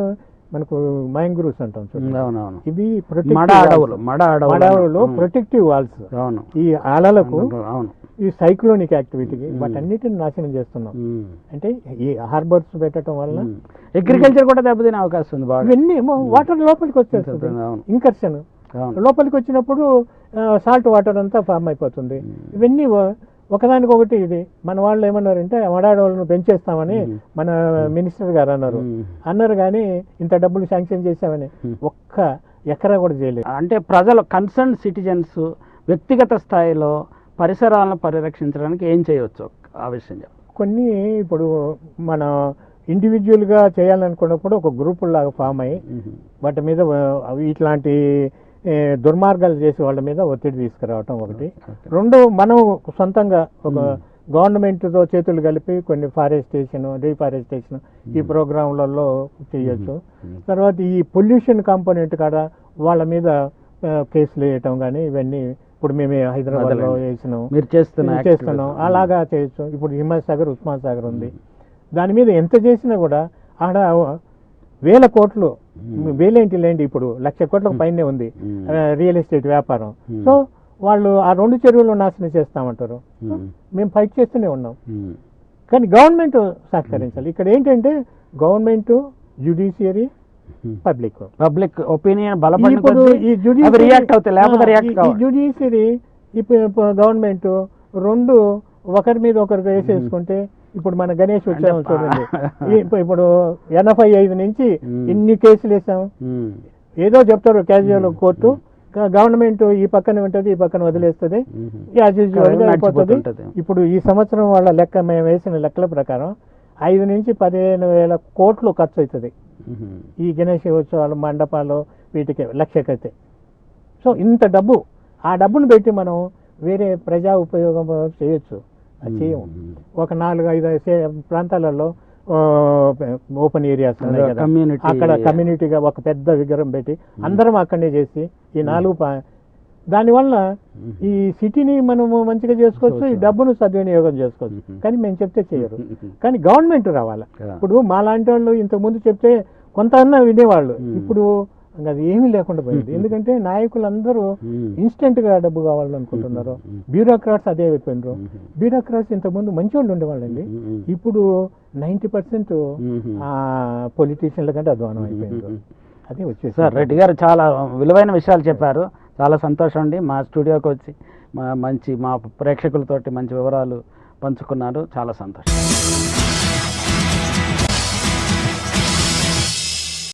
S2: మనకు మ్యాంగ్రూవ్స్ అంటాం చూడండి, ఇవి అడవులు ప్రొటెక్టివ్ వాల్స్. ఈ అలలకు, ఈ సైక్లోనిక్ యాక్టివిటీకి వాటన్నిటిని నాశనం చేస్తున్నాం. అంటే ఈ హార్బర్స్ పెట్టడం వల్ల
S1: అగ్రికల్చర్ కూడా దెబ్బతినే అవకాశం ఉంది.
S2: ఇవన్నీ వాటర్ లోపలికి వచ్చేస్తుంది, ఇంకర్షన్ లోపలికి వచ్చినప్పుడు సాల్ట్ వాటర్ అంతా ఫామ్ అయిపోతుంది. ఇవన్నీ ఒకదానికొకటి. ఇది మన వాళ్ళు ఏమన్నారంటే మడాడోళ్ళను పెంచేస్తామని మన మినిస్టర్ గారు అన్నారు కానీ ఇంత డబ్బులు శాంక్షన్ చేశామని ఒక్క ఎకరా కూడా చేయలేదు.
S1: అంటే ప్రజలు, కన్సర్న్ సిటిజన్స్ వ్యక్తిగత స్థాయిలో పరిసరాలను పరిరక్షించడానికి ఏం చేయవచ్చు ఆ విషయం?
S2: కొన్ని ఇప్పుడు మన ఇండివిజువల్గా చేయాలనుకున్నప్పుడు ఒక గ్రూపుల లాగా ఫామ్ అయ్యి వాటి మీద ఇట్లాంటి దుర్మార్గాలు చేసే వాళ్ళ మీద ఒత్తిడి తీసుకురావటం ఒకటి. 2, మనం సొంతంగా ఒక గవర్నమెంట్తో చేతులు కలిపి కొన్ని ఫారెస్టేషన్, రీఫారెస్టేషన్ ఈ ప్రోగ్రాంలలో చేయొచ్చు. తర్వాత ఈ పొల్యూషన్ కాంపోనెంట్ కాడ వాళ్ళ మీద కేసులు వేయటం కానీ ఇవన్నీ ఇప్పుడు మేము హైదరాబాద్లో చేస్తున్నాం, అలాగా చేయొచ్చు. ఇప్పుడు హిమాయత్ సాగర్, ఉస్మాన్ సాగర్ ఉంది, దాని మీద ఎంత చేసినా కూడా ఆడ 1,000 కోట్లు, వేలేంటి లేండి ఇప్పుడు 1,00,000 కోట్లకు పైనే ఉంది రియల్ ఎస్టేట్ వ్యాపారం. సో వాళ్ళు ఆ 2 చెరువులు నాశనం చేస్తామంటారు. మేము ఫైట్ చేస్తూనే ఉన్నాం, కానీ గవర్నమెంట్ సహకరించాలి. ఇక్కడ ఏంటంటే గవర్నమెంట్, జ్యుడిషియరీ,
S1: పబ్లిక్ ఒపీనియన్ బలపడిన
S2: ఇప్పుడు
S1: కొద్దీ
S2: ఈ
S1: అవి రియాక్ట్ అవుతాయి, లేకపోతే రియాక్ట్ కావు.
S2: జ్యుడిషియరీ ఇప్పుడు గవర్నమెంట్ రెండు ఒకరి మీద ఒకరు వేసేసుకుంటే, ఇప్పుడు మన గణేష్ ఉత్సవం చూడండి, ఇప్పుడు 85 నుంచి ఇన్ని కేసులు వేసాం. ఏదో చెప్తారు క్యాజువల్ కోర్టు, గవర్నమెంట్ ఈ పక్కన ఉంటుంది, ఈ పక్కన వదిలేస్తుంది, యాజ్ యూజువల్ గా అయిపోతుంది. ఇప్పుడు ఈ సంవత్సరం వాళ్ళ లెక్క, మేము వేసిన లెక్కల ప్రకారం 5 నుంచి 15,000 కోట్లు ఖర్చు అవుతుంది ఈ గణేష్ ఉత్సవాలు, మండపాలు, వీటికి లక్షకైతే. సో ఇంత డబ్బు, ఆ డబ్బును పెట్టి మనం వేరే ప్రజా ఉపయోగం చేయొచ్చు, అది చేయము. ఒక 4-5 ప్రాంతాలలో ఓపెన్ ఏరియాస్ ఉన్నాయి కదా, అక్కడ కమ్యూనిటీగా ఒక పెద్ద విగ్రహం పెట్టి అందరం అక్కడనే చేసి ఈ 4 దానివల్ల ఈ సిటీని మనము మంచిగా చేసుకోవచ్చు, ఈ డబ్బును సద్వినియోగం చేసుకోవచ్చు. కానీ మేము చెప్తే చేయరు, కానీ గవర్నమెంట్ రావాలి. ఇప్పుడు మా లాంటి వాళ్ళు ఇంతకుముందు చెప్తే కొంత అన్నా వినేవాళ్ళు, ఇప్పుడు అది ఏమీ లేకుండా పోయింది. ఎందుకంటే నాయకులందరూ ఇన్స్టెంట్ గా డబ్బు కావాలనుకుంటున్నారు, బ్యూరోక్రాట్స్ అదే అయిపోయినారు. బ్యూరోక్రాట్స్ ఇంతకుముందు మంచి వాళ్ళు ఉండేవాళ్ళండి, ఇప్పుడు 90% పొలిటీషియన్ల కంటే అధ్వానం అయిపోయింది. అదే వచ్చేసి.
S1: సార్, రెడ్డి గారు చాలా విలువైన విషయాలు చెప్పారు, చాలా సంతోషం అండి. మా స్టూడియోకి వచ్చి మా ప్రేక్షకులతోటి మంచి వివరాలు పంచుకున్నారు, చాలా సంతోషం.